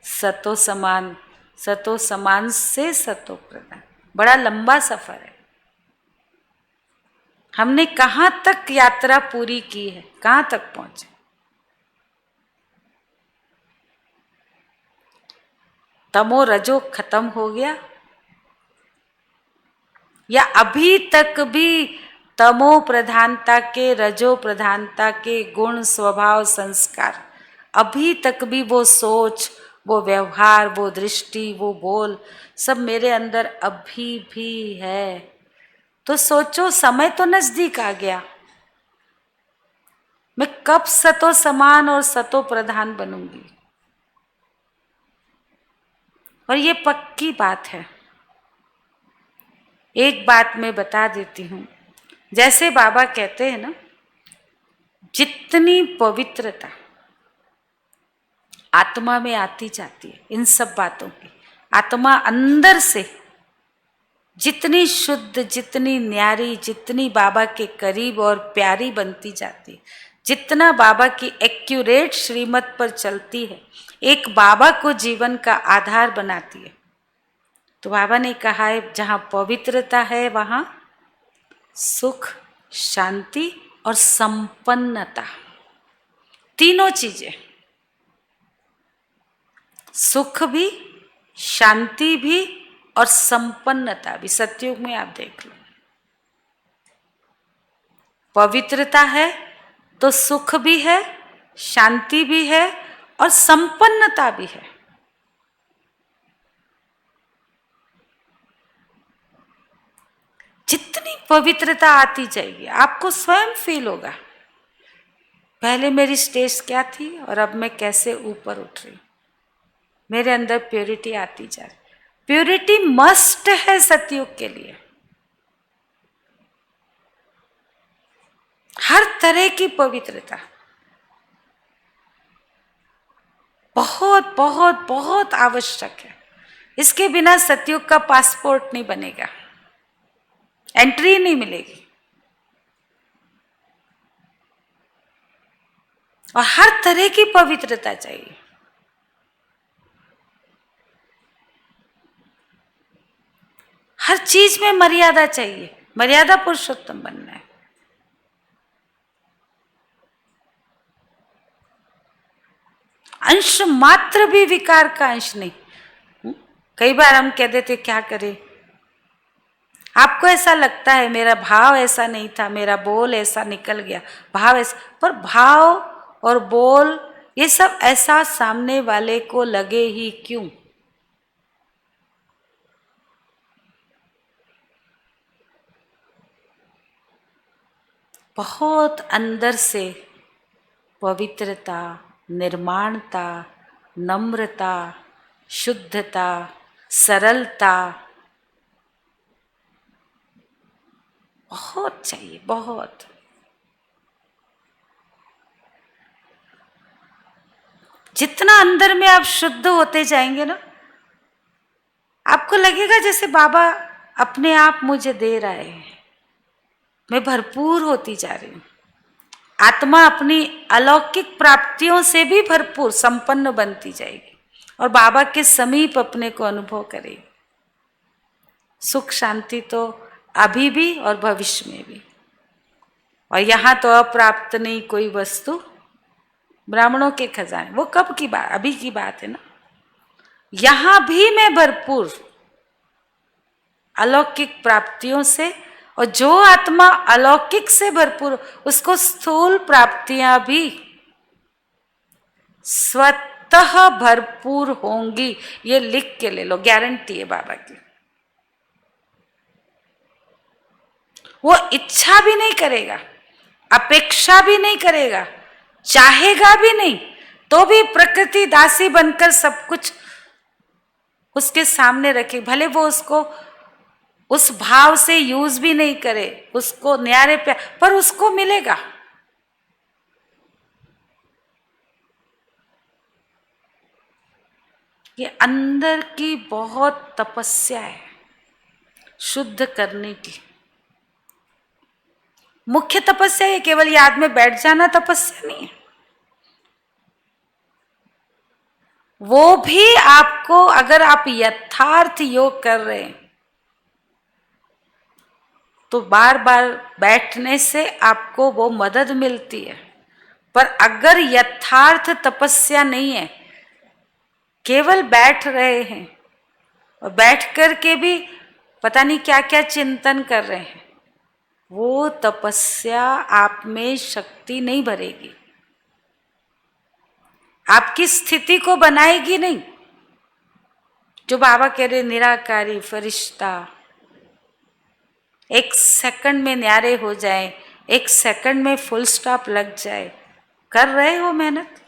सतो समान, सतो समान से सतो प्रधान। बड़ा लंबा सफर है। हमने कहाँ तक यात्रा पूरी की है, कहाँ तक पहुंचे? तमो रजो खत्म हो गया या अभी तक भी तमो प्रधानता के, रजो प्रधानता के गुण, स्वभाव, संस्कार, अभी तक भी वो सोच, वो व्यवहार, वो दृष्टि, वो बोल सब मेरे अंदर अभी भी है? तो सोचो, समय तो नजदीक आ गया, मैं कब सतो समान और सतो प्रधान बनूंगी? और ये पक्की बात है। एक बात मैं बता देती हूँ, जैसे बाबा कहते हैं ना, जितनी पवित्रता आत्मा में आती जाती है इन सब बातों की, आत्मा अंदर से जितनी शुद्ध, जितनी न्यारी, जितनी बाबा के करीब और प्यारी बनती जाती है, जितना बाबा की एक्यूरेट श्रीमत पर चलती है, एक बाबा को जीवन का आधार बनाती है। तो बाबा ने कहा है, जहाँ पवित्रता है वहाँ सुख, शांति और संपन्नता, तीनों चीजें, सुख भी, शांति भी और संपन्नता भी। सतयुग में आप देख लो, पवित्रता है तो सुख भी है, शांति भी है और संपन्नता भी है। पवित्रता आती जाएगी, आपको स्वयं फील होगा पहले मेरी स्टेज क्या थी और अब मैं कैसे ऊपर उठ रही हूँ, मेरे अंदर प्योरिटी आती जा रही। प्योरिटी मस्ट है सतयुग के लिए, हर तरह की पवित्रता बहुत बहुत बहुत आवश्यक है। इसके बिना सतयुग का पासपोर्ट नहीं बनेगा, एंट्री नहीं मिलेगी। और हर तरह की पवित्रता चाहिए। हर चीज में मर्यादा चाहिए, मर्यादा पुरुषोत्तम बनना है। अंश मात्र भी विकार का अंश नहीं। कई बार हम कह देते क्या करें, आपको ऐसा लगता है मेरा भाव ऐसा नहीं था, मेरा बोल ऐसा निकल गया, भाव ऐसा, पर भाव और बोल ये सब ऐसा सामने वाले को लगे ही क्यों? बहुत अंदर से पवित्रता, निर्माणता, नम्रता, शुद्धता, सरलता बहुत चाहिए, बहुत। जितना अंदर में आप शुद्ध होते जाएंगे ना, आपको लगेगा जैसे बाबा अपने आप मुझे दे रहा है, मैं भरपूर होती जा रही हूँ। आत्मा अपनी अलौकिक प्राप्तियों से भी भरपूर संपन्न बनती जाएगी और बाबा के समीप अपने को अनुभव करेगी। सुख शांति तो अभी भी और भविष्य में भी। और यहाँ तो अप्राप्त नहीं कोई वस्तु, ब्राह्मणों के खजाने, वो कब की बात, अभी की बात है ना। यहाँ भी मैं भरपूर अलौकिक प्राप्तियों से, और जो आत्मा अलौकिक से भरपूर उसको स्थूल प्राप्तियां भी स्वतः भरपूर होंगी। ये लिख के ले लो, गारंटी है बाबा की। वो इच्छा भी नहीं करेगा, अपेक्षा भी नहीं करेगा, चाहेगा भी नहीं, तो भी प्रकृति दासी बनकर सब कुछ उसके सामने रखे, भले वो उसको उस भाव से यूज भी नहीं करे, उसको न्यारे प्यार, पर उसको मिलेगा। ये अंदर की बहुत तपस्या है शुद्ध करने की। मुख्य तपस्या है, केवल याद में बैठ जाना तपस्या नहीं है। वो भी आपको, अगर आप यथार्थ योग कर रहे हैं तो बार बार बैठने से आपको वो मदद मिलती है। पर अगर यथार्थ तपस्या नहीं है, केवल बैठ रहे हैं और बैठ कर के भी पता नहीं क्या क्या चिंतन कर रहे हैं, वो तपस्या आप में शक्ति नहीं भरेगी, आपकी स्थिति को बनाएगी नहीं। जो बाबा कह रहे निराकारी फरिश्ता, एक सेकंड में न्यारे हो जाए, एक सेकंड में फुल स्टॉप लग जाए। कर रहे हो मेहनत,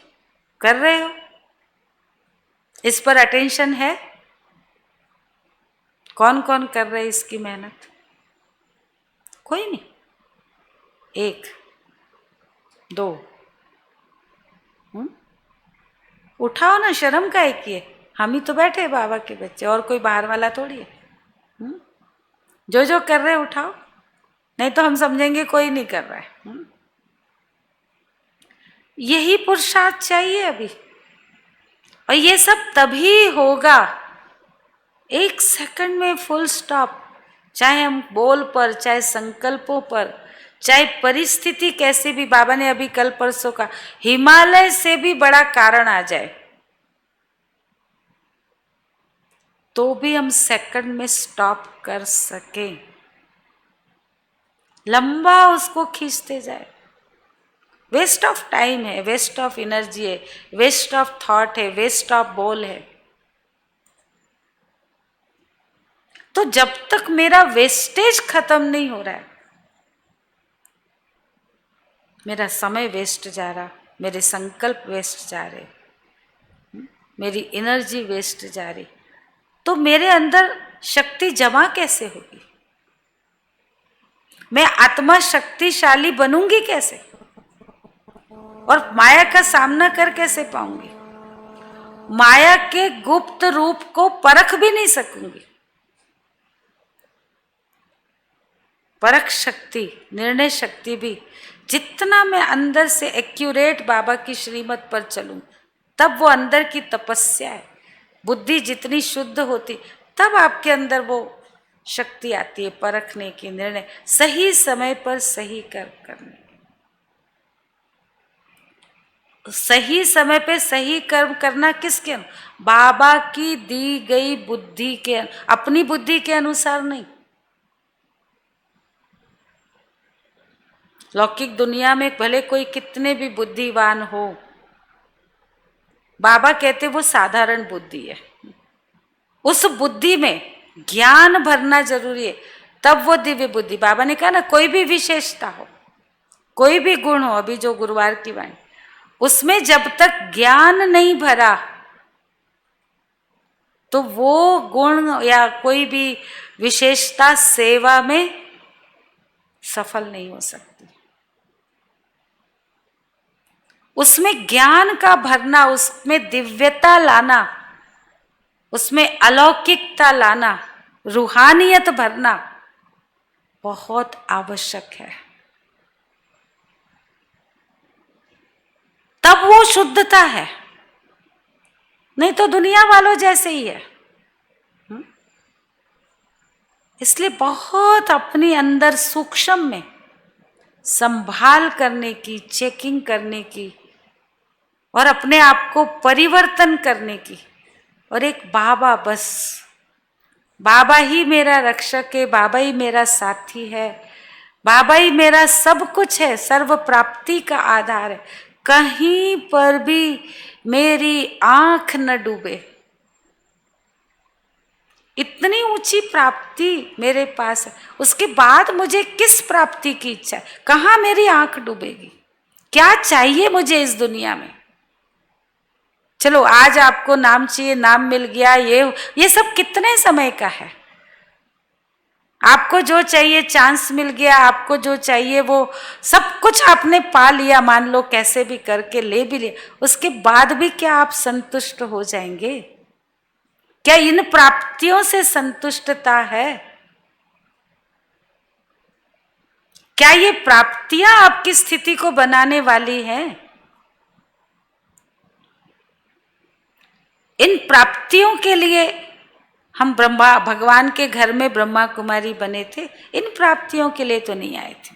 कर रहे हो, इस पर अटेंशन है? कौन कौन कर रहे इसकी मेहनत? कोई नहीं। एक दो, उठाओ ना, शर्म का एक ये, हम ही तो बैठे बाबा के बच्चे, और कोई बाहर वाला थोड़ी है। जो जो कर रहे उठाओ, नहीं तो हम समझेंगे कोई नहीं कर रहा है। यही पुरुषार्थ चाहिए अभी, और ये सब तभी होगा एक सेकंड में फुल स्टॉप। चाहे हम बोल पर, चाहे संकल्पों पर, चाहे परिस्थिति कैसे भी, बाबा ने अभी कल परसों का, हिमालय से भी बड़ा कारण आ जाए तो भी हम सेकंड में स्टॉप कर सके, लंबा उसको खींचते जाए। वेस्ट ऑफ टाइम है, वेस्ट ऑफ एनर्जी है, वेस्ट ऑफ थॉट है, वेस्ट ऑफ बोल है। तो जब तक मेरा वेस्टेज खत्म नहीं हो रहा है, मेरा समय वेस्ट जा रहा, मेरे संकल्प वेस्ट जा रहे, मेरी एनर्जी वेस्ट जा रही, तो मेरे अंदर शक्ति जमा कैसे होगी? मैं आत्मा शक्तिशाली बनूंगी कैसे? और माया का सामना कर कैसे पाऊंगी? माया के गुप्त रूप को परख भी नहीं सकूंगी। परख शक्ति, निर्णय शक्ति भी, जितना मैं अंदर से एक्यूरेट बाबा की श्रीमत पर चलूं, तब वो अंदर की तपस्या है। बुद्धि जितनी शुद्ध होती, तब आपके अंदर वो शक्ति आती है परखने की, निर्णय सही समय पर सही कर्म करने। सही समय पे सही कर्म करना किसके? बाबा की दी गई बुद्धि के, अपनी बुद्धि के अनुसार नहीं। लौकिक दुनिया में भले कोई कितने भी बुद्धिवान हो, बाबा कहते वो साधारण बुद्धि है। उस बुद्धि में ज्ञान भरना जरूरी है, तब वो दिव्य बुद्धि। बाबा ने कहा ना, कोई भी विशेषता हो, कोई भी गुण हो, अभी जो गुरुवार की वाणी, उसमें जब तक ज्ञान नहीं भरा तो वो गुण या कोई भी विशेषता सेवा में सफल नहीं हो सकती। उसमें ज्ञान का भरना, उसमें दिव्यता लाना, उसमें अलौकिकता लाना, रूहानियत भरना बहुत आवश्यक है। तब वो शुद्धता है, नहीं तो दुनिया वालों जैसे ही है। इसलिए बहुत अपने अंदर सूक्ष्म में संभाल करने की, चेकिंग करने की, और अपने आप को परिवर्तन करने की। और एक बाबा, बस बाबा ही मेरा रक्षक है, बाबा ही मेरा साथी है, बाबा ही मेरा सब कुछ है, सर्व प्राप्ति का आधार है। कहीं पर भी मेरी आंख न डूबे। इतनी ऊंची प्राप्ति मेरे पास है, उसके बाद मुझे किस प्राप्ति की इच्छा है? कहाँ मेरी आंख डूबेगी? क्या चाहिए मुझे इस दुनिया में? चलो आज आपको नाम चाहिए, नाम मिल गया, ये सब कितने समय का है? आपको जो चाहिए चांस मिल गया, आपको जो चाहिए वो सब कुछ आपने पा लिया, मान लो कैसे भी करके ले भी लिया, उसके बाद भी क्या आप संतुष्ट हो जाएंगे? क्या इन प्राप्तियों से संतुष्टता है? क्या ये प्राप्तियां आपकी स्थिति को बनाने वाली हैं? इन प्राप्तियों के लिए हम ब्रह्मा भगवान के घर में ब्रह्मा कुमारी बने थे, इन प्राप्तियों के लिए तो नहीं आए थे।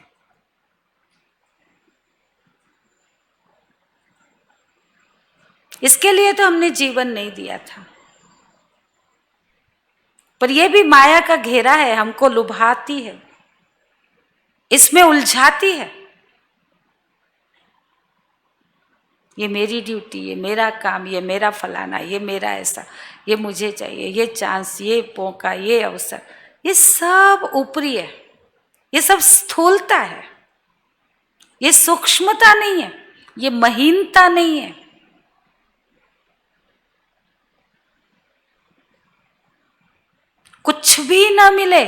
इसके लिए तो हमने जीवन नहीं दिया था। पर यह भी माया का घेरा है, हमको लुभाती है, इसमें उलझाती है। ये मेरी ड्यूटी, ये मेरा काम, ये मेरा फलाना, ये मेरा ऐसा, ये मुझे चाहिए, ये चांस, ये मौका, ये अवसर, ये सब ऊपरी है, ये सब स्थूलता है, ये सूक्ष्मता नहीं है, ये महीनता नहीं है। कुछ भी ना मिले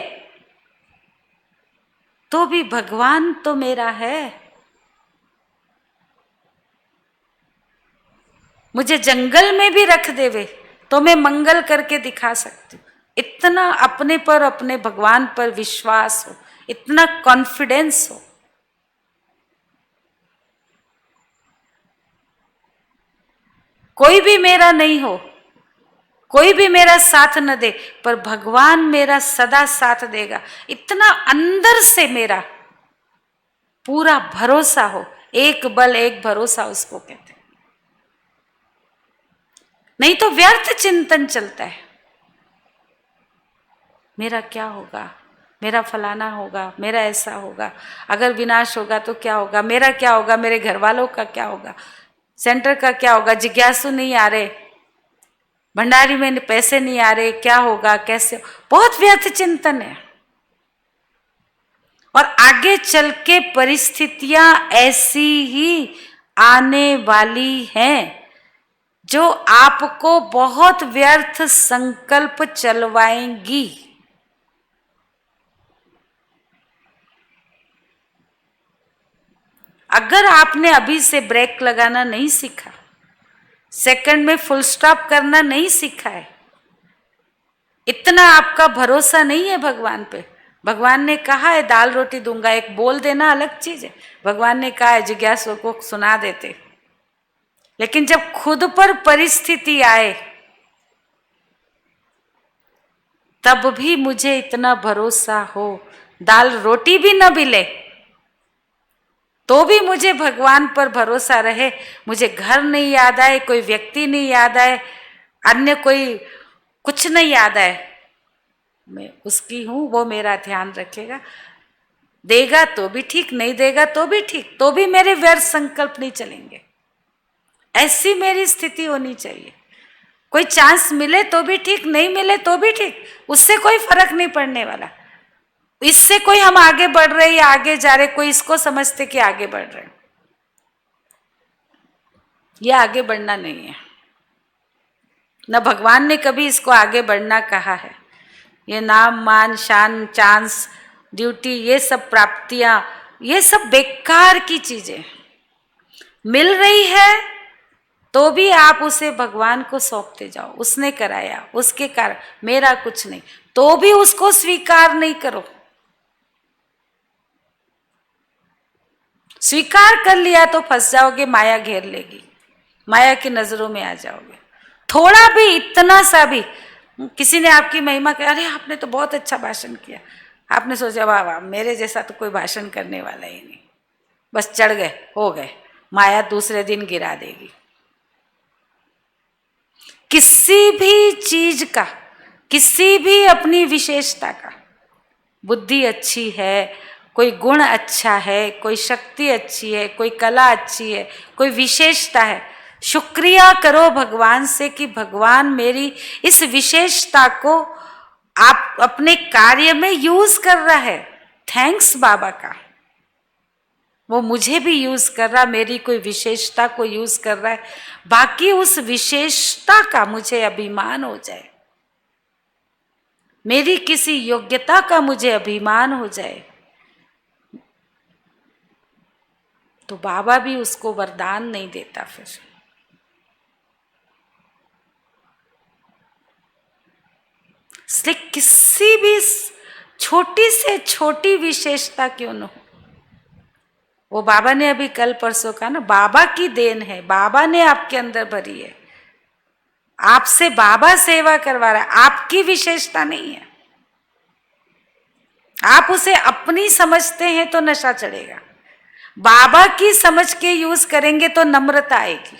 तो भी भगवान तो मेरा है। मुझे जंगल में भी रख देवे तो मैं मंगल करके दिखा सकती हूँ। इतना अपने पर, अपने भगवान पर विश्वास हो, इतना कॉन्फिडेंस हो। कोई भी मेरा नहीं हो, कोई भी मेरा साथ न दे, पर भगवान मेरा सदा साथ देगा, इतना अंदर से मेरा पूरा भरोसा हो। एक बल एक भरोसा उसको कहते हैं। नहीं तो व्यर्थ चिंतन चलता है, मेरा क्या होगा, मेरा फलाना होगा, मेरा ऐसा होगा, अगर विनाश होगा तो क्या होगा, मेरा क्या होगा, मेरे घर वालों का क्या होगा, सेंटर का क्या होगा। जिज्ञासु नहीं आ रहे, भंडारी में पैसे नहीं आ रहे, क्या होगा, कैसे, बहुत व्यर्थ चिंतन है। और आगे चल के परिस्थितियां ऐसी ही आने वाली हैं जो आपको बहुत व्यर्थ संकल्प चलवाएंगी। अगर आपने अभी से ब्रेक लगाना नहीं सीखा, सेकंड में फुल स्टॉप करना नहीं सीखा है, इतना आपका भरोसा नहीं है भगवान पे। भगवान ने कहा है दाल रोटी दूंगा, एक बोल देना अलग चीज है। भगवान ने कहा है जिज्ञासु को सुना देते, लेकिन जब खुद पर परिस्थिति आए तब भी मुझे इतना भरोसा हो, दाल रोटी भी न मिले तो भी मुझे भगवान पर भरोसा रहे, मुझे घर नहीं याद आए, कोई व्यक्ति नहीं याद आए, अन्य कोई कुछ नहीं याद आए, मैं उसकी हूं, वो मेरा ध्यान रखेगा, देगा तो भी ठीक, नहीं देगा तो भी ठीक, तो भी मेरे व्यर्थ संकल्प नहीं चलेंगे। ऐसी मेरी स्थिति होनी चाहिए। कोई चांस मिले तो भी ठीक, नहीं मिले तो भी ठीक, उससे कोई फर्क नहीं पड़ने वाला। इससे कोई हम आगे बढ़ रहे या आगे जा रहे, कोई इसको समझते कि आगे बढ़ रहे, यह आगे बढ़ना नहीं है। न भगवान ने कभी इसको आगे बढ़ना कहा है। ये नाम मान शान चांस ड्यूटी, ये सब प्राप्तियां, ये सब बेकार की चीजें। मिल रही है तो भी आप उसे भगवान को सौंपते जाओ, उसने कराया, उसके कारण, मेरा कुछ नहीं, तो भी उसको स्वीकार नहीं करो। स्वीकार कर लिया तो फंस जाओगे, माया घेर लेगी, माया की नजरों में आ जाओगे। थोड़ा भी, इतना सा भी, किसी ने आपकी महिमा कहा, अरे आपने तो बहुत अच्छा भाषण किया, आपने सोचा वाह वाह, मेरे जैसा तो कोई भाषण करने वाला ही नहीं, बस चढ़ गए, हो गए, माया दूसरे दिन गिरा देगी। किसी भी चीज का, किसी भी अपनी विशेषता का, बुद्धि अच्छी है, कोई गुण अच्छा है, कोई शक्ति अच्छी है, कोई कला अच्छी है, कोई विशेषता है, शुक्रिया करो भगवान से कि भगवान मेरी इस विशेषता को आप अपने कार्य में यूज कर रहा है। थैंक्स बाबा का, वो मुझे भी यूज कर रहा, मेरी कोई विशेषता को यूज कर रहा है, बाकी उस विशेषता का मुझे अभिमान हो जाए, मेरी किसी योग्यता का मुझे अभिमान हो जाए, तो बाबा भी उसको वरदान नहीं देता। फिर इसलिए किसी भी छोटी से छोटी विशेषता क्यों न हो, वो बाबा ने अभी कल परसों कहा ना, बाबा की देन है, बाबा ने आपके अंदर भरी है, आपसे बाबा सेवा करवा रहा है, आपकी विशेषता नहीं है। आप उसे अपनी समझते हैं तो नशा चढ़ेगा, बाबा की समझ के यूज करेंगे तो नम्रता आएगी,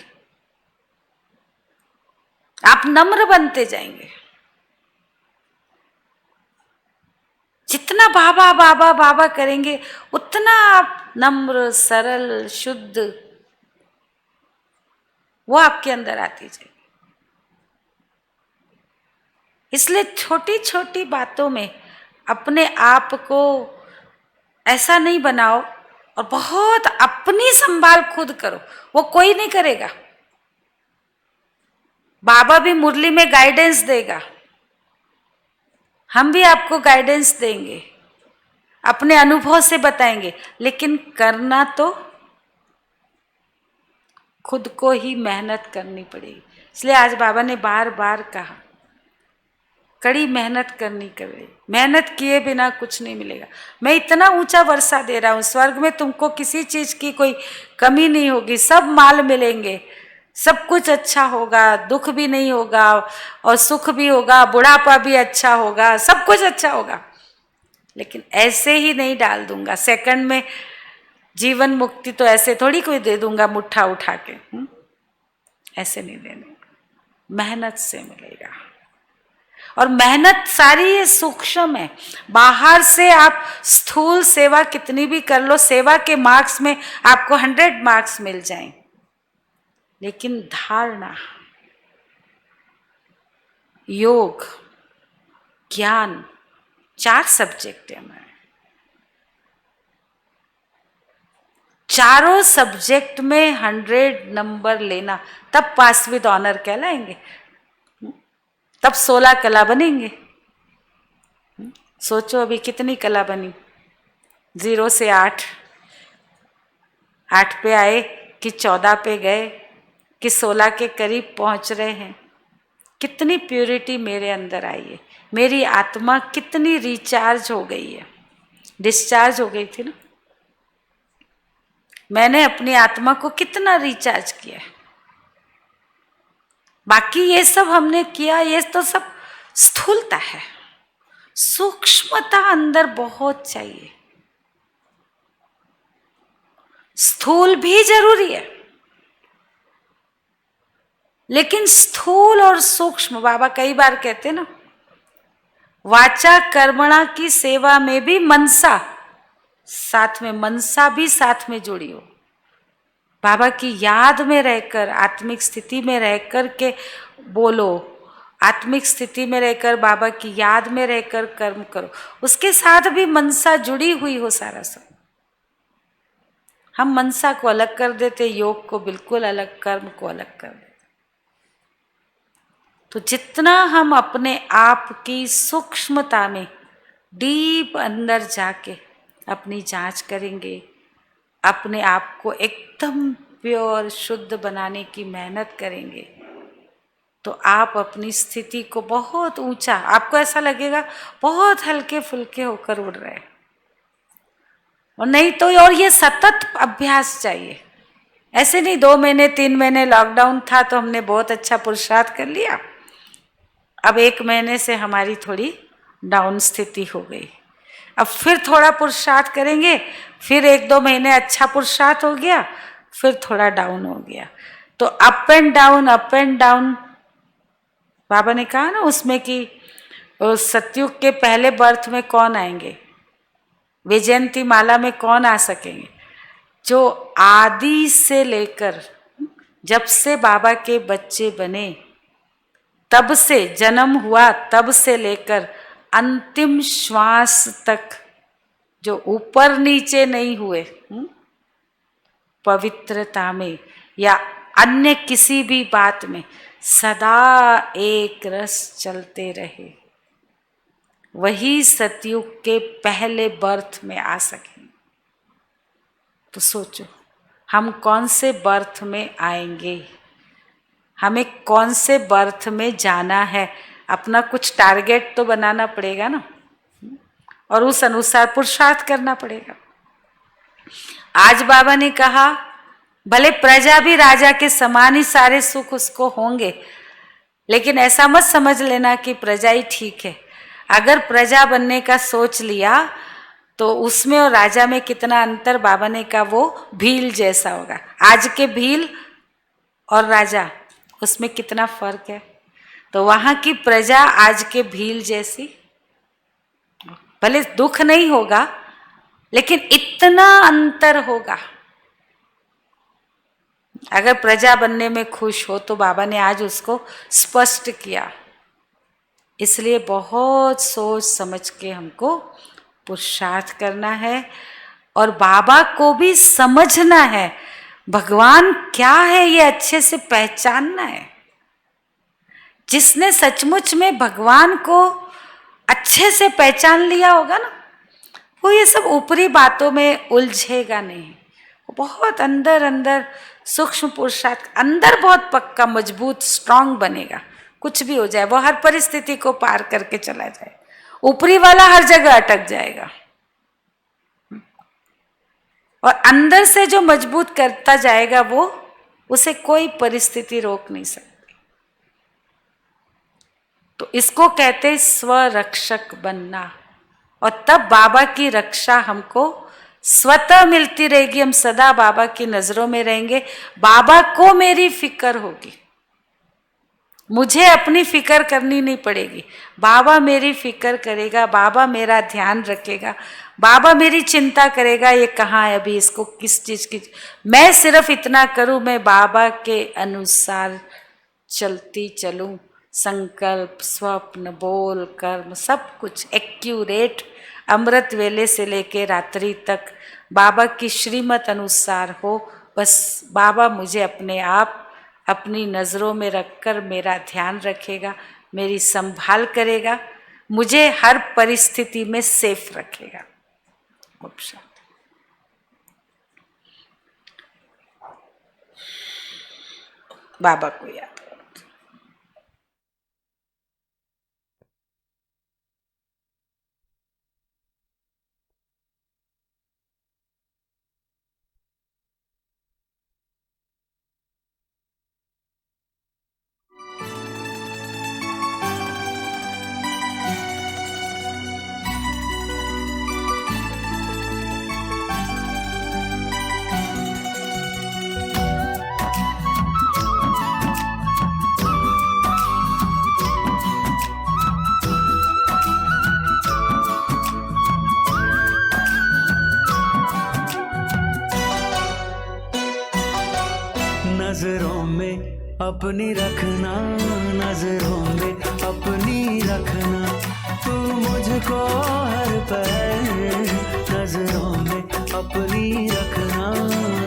आप नम्र बनते जाएंगे। जितना बाबा बाबा बाबा करेंगे उतना आप नम्र, सरल, शुद्ध, वो आपके अंदर आती जाएगी। इसलिए छोटी छोटी बातों में अपने आप को ऐसा नहीं बनाओ, और बहुत अपनी संभाल खुद करो, वो कोई नहीं करेगा। बाबा भी मुरली में गाइडेंस देगा, हम भी आपको गाइडेंस देंगे, अपने अनुभव से बताएंगे, लेकिन करना तो खुद को ही मेहनत करनी पड़ेगी। इसलिए आज बाबा ने बार बार कहा, कड़ी मेहनत करनी पड़ेगी, मेहनत किए बिना कुछ नहीं मिलेगा। मैं इतना ऊंचा वर्षा दे रहा हूं, स्वर्ग में तुमको किसी चीज की कोई कमी नहीं होगी, सब माल मिलेंगे, सब कुछ अच्छा होगा, दुख भी नहीं होगा और सुख भी होगा, बुढ़ापा भी अच्छा होगा, सब कुछ अच्छा होगा। लेकिन ऐसे ही नहीं डाल दूंगा सेकंड में जीवन मुक्ति, तो ऐसे थोड़ी कोई दे दूंगा मुट्ठा उठा के, ऐसे नहीं देने, मेहनत से मिलेगा। और मेहनत सारी ये सूक्ष्म है, बाहर से आप स्थूल सेवा कितनी भी कर लो, सेवा के मार्क्स में आपको 100 मार्क्स मिल जाएं, लेकिन धारणा, योग, ज्ञान, 4 सब्जेक्ट है हमारे। चारों सब्जेक्ट में 100 नंबर लेना, तब पास विद ऑनर कहलाएंगे, तब 16 कला बनेंगे। सोचो अभी कितनी कला बनी, 0 से 8, 8 पे आए कि 14 पे गए कि 16 के करीब पहुंच रहे हैं। कितनी प्यूरिटी मेरे अंदर आई है, मेरी आत्मा कितनी रिचार्ज हो गई है, डिस्चार्ज हो गई थी ना। मैंने अपनी आत्मा को कितना रिचार्ज किया है। बाकी ये सब हमने किया, ये तो सब स्थूलता है, सूक्ष्मता अंदर बहुत चाहिए। स्थूल भी जरूरी है, लेकिन स्थूल और सूक्ष्म, बाबा कई बार कहते ना, वाचा कर्मणा की सेवा में भी मनसा साथ में, मनसा भी साथ में जुड़ी हो। बाबा की याद में रहकर, आत्मिक स्थिति में रहकर के बोलो, आत्मिक स्थिति में रहकर बाबा की याद में रहकर कर्म करो, उसके साथ भी मनसा जुड़ी हुई हो सारा सब। हम मनसा को अलग कर देते, योग को बिल्कुल अलग, कर्म को अलग कर देते। तो जितना हम अपने आप की सूक्ष्मता में डीप अंदर जाके अपनी जांच करेंगे, अपने आप को एकदम प्योर शुद्ध बनाने की मेहनत करेंगे, तो आप अपनी स्थिति को बहुत ऊंचा, आपको ऐसा लगेगा बहुत हल्के फुल्के होकर उड़ रहे हैं। और नहीं तो, और ये सतत अभ्यास चाहिए। ऐसे नहीं 2 महीने 3 महीने लॉकडाउन था तो हमने बहुत अच्छा पुरुषार्थ कर लिया, अब 1 महीने से हमारी थोड़ी डाउन स्थिति हो गई, अब फिर थोड़ा पुरुषार्थ करेंगे, फिर 1-2 महीने अच्छा पुरुषार्थ हो गया, फिर थोड़ा डाउन हो गया। तो up and down, up and down. बाबा ने कहा ना उसमें कि सतयुग के पहले बर्थ में कौन आएंगे, वैजयंती माला में कौन आ सकेंगे, जो आदि से लेकर, जब से बाबा के बच्चे बने, तब से जन्म हुआ, तब से लेकर अंतिम श्वास तक, जो ऊपर नीचे नहीं हुए, पवित्रता में या अन्य किसी भी बात में सदा एक रस चलते रहे, वही सतयुग के पहले बर्थ में आ सकेंगे। तो सोचो हम कौन से बर्थ में आएंगे, हमें कौन से बर्थ में जाना है, अपना कुछ टारगेट तो बनाना पड़ेगा ना, और उस अनुसार पुरुषार्थ करना पड़ेगा। आज बाबा ने कहा भले प्रजा भी राजा के समान ही सारे सुख उसको होंगे, लेकिन ऐसा मत समझ लेना कि प्रजा ही ठीक है। अगर प्रजा बनने का सोच लिया तो उसमें और राजा में कितना अंतर, बाबा ने कहा वो भील जैसा होगा। आज के भील और राजा, उसमें कितना फर्क है। तो वहां की प्रजा आज के भील जैसी, भले दुख नहीं होगा लेकिन इतना अंतर होगा। अगर प्रजा बनने में खुश हो तो बाबा ने आज उसको स्पष्ट किया। इसलिए बहुत सोच समझ के हमको पुरुषार्थ करना है, और बाबा को भी समझना है भगवान क्या है, ये अच्छे से पहचानना है। जिसने सचमुच में भगवान को अच्छे से पहचान लिया होगा ना, वो ये सब ऊपरी बातों में उलझेगा नहीं। वो बहुत अंदर अंदर सूक्ष्म पुरुषार्थ, अंदर बहुत पक्का मजबूत स्ट्रांग बनेगा। कुछ भी हो जाए वो हर परिस्थिति को पार करके चला जाए, ऊपरी वाला हर जगह अटक जाएगा। और अंदर से जो मजबूत करता जाएगा वो, उसे कोई परिस्थिति रोक नहीं सकती। तो इसको कहते स्वरक्षक बनना। और तब बाबा की रक्षा हमको स्वतः मिलती रहेगी। हम सदा बाबा की नजरों में रहेंगे, बाबा को मेरी फिक्र होगी, मुझे अपनी फिक्र करनी नहीं पड़ेगी, बाबा मेरी फिक्र करेगा, बाबा मेरा ध्यान रखेगा, बाबा मेरी चिंता करेगा ये कहाँ है अभी, इसको किस चीज की। मैं सिर्फ इतना करूं, मैं बाबा के अनुसार चलती चलूं, संकल्प, स्वप्न, बोल, कर्म सब कुछ एक्यूरेट अमृत वेले से लेके रात्रि तक बाबा की श्रीमत अनुसार हो। बस बाबा मुझे अपने आप अपनी नज़रों में रखकर मेरा ध्यान रखेगा, मेरी संभाल करेगा, मुझे हर परिस्थिति में सेफ रखेगा। ऑप्शन बाबा को याद करो। नजरों में अपनी रखना, नजरों में अपनी रखना, तू मुझको हर पल नजरों में अपनी रखना,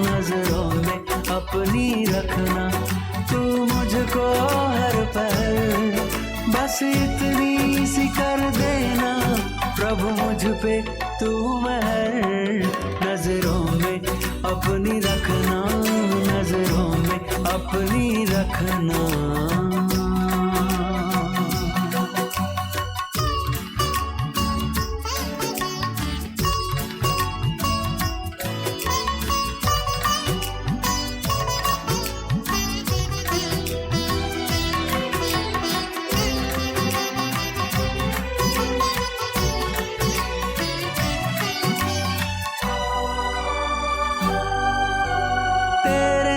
नजरों में अपनी रखना, तू मुझको हर पल। बस इतनी सी कर देना प्रभु मुझ पे तू मेहर, नजरों में अपनी रखना, नजरों में अपनी रखना।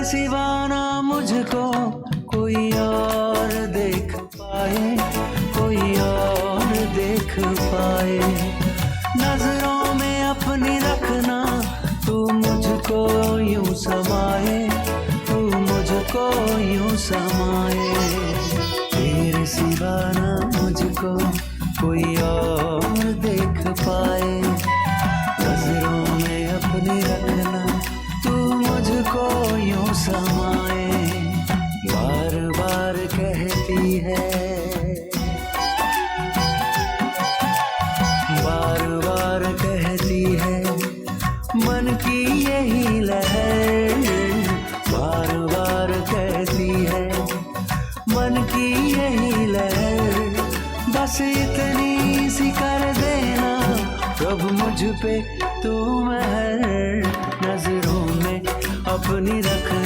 सिवाना मुझको कोई और देख पाए, कोई और देख पाए, नजरों में अपनी रखना, तू मुझको यूं समाए, तू मुझको यूं समाए। तेरे सिवाना मुझको कोई और देख पाए, नजरों में अपनी रखना, तू मुझको यूं समाए। बार बार कहती है, बार बार कहती है मन की यही लहर, बार बार कहती है मन की यही लहर। बस इतनी सी कर देना प्रभु मुझ पे तू मेहर, नजरों में अपनी रखना,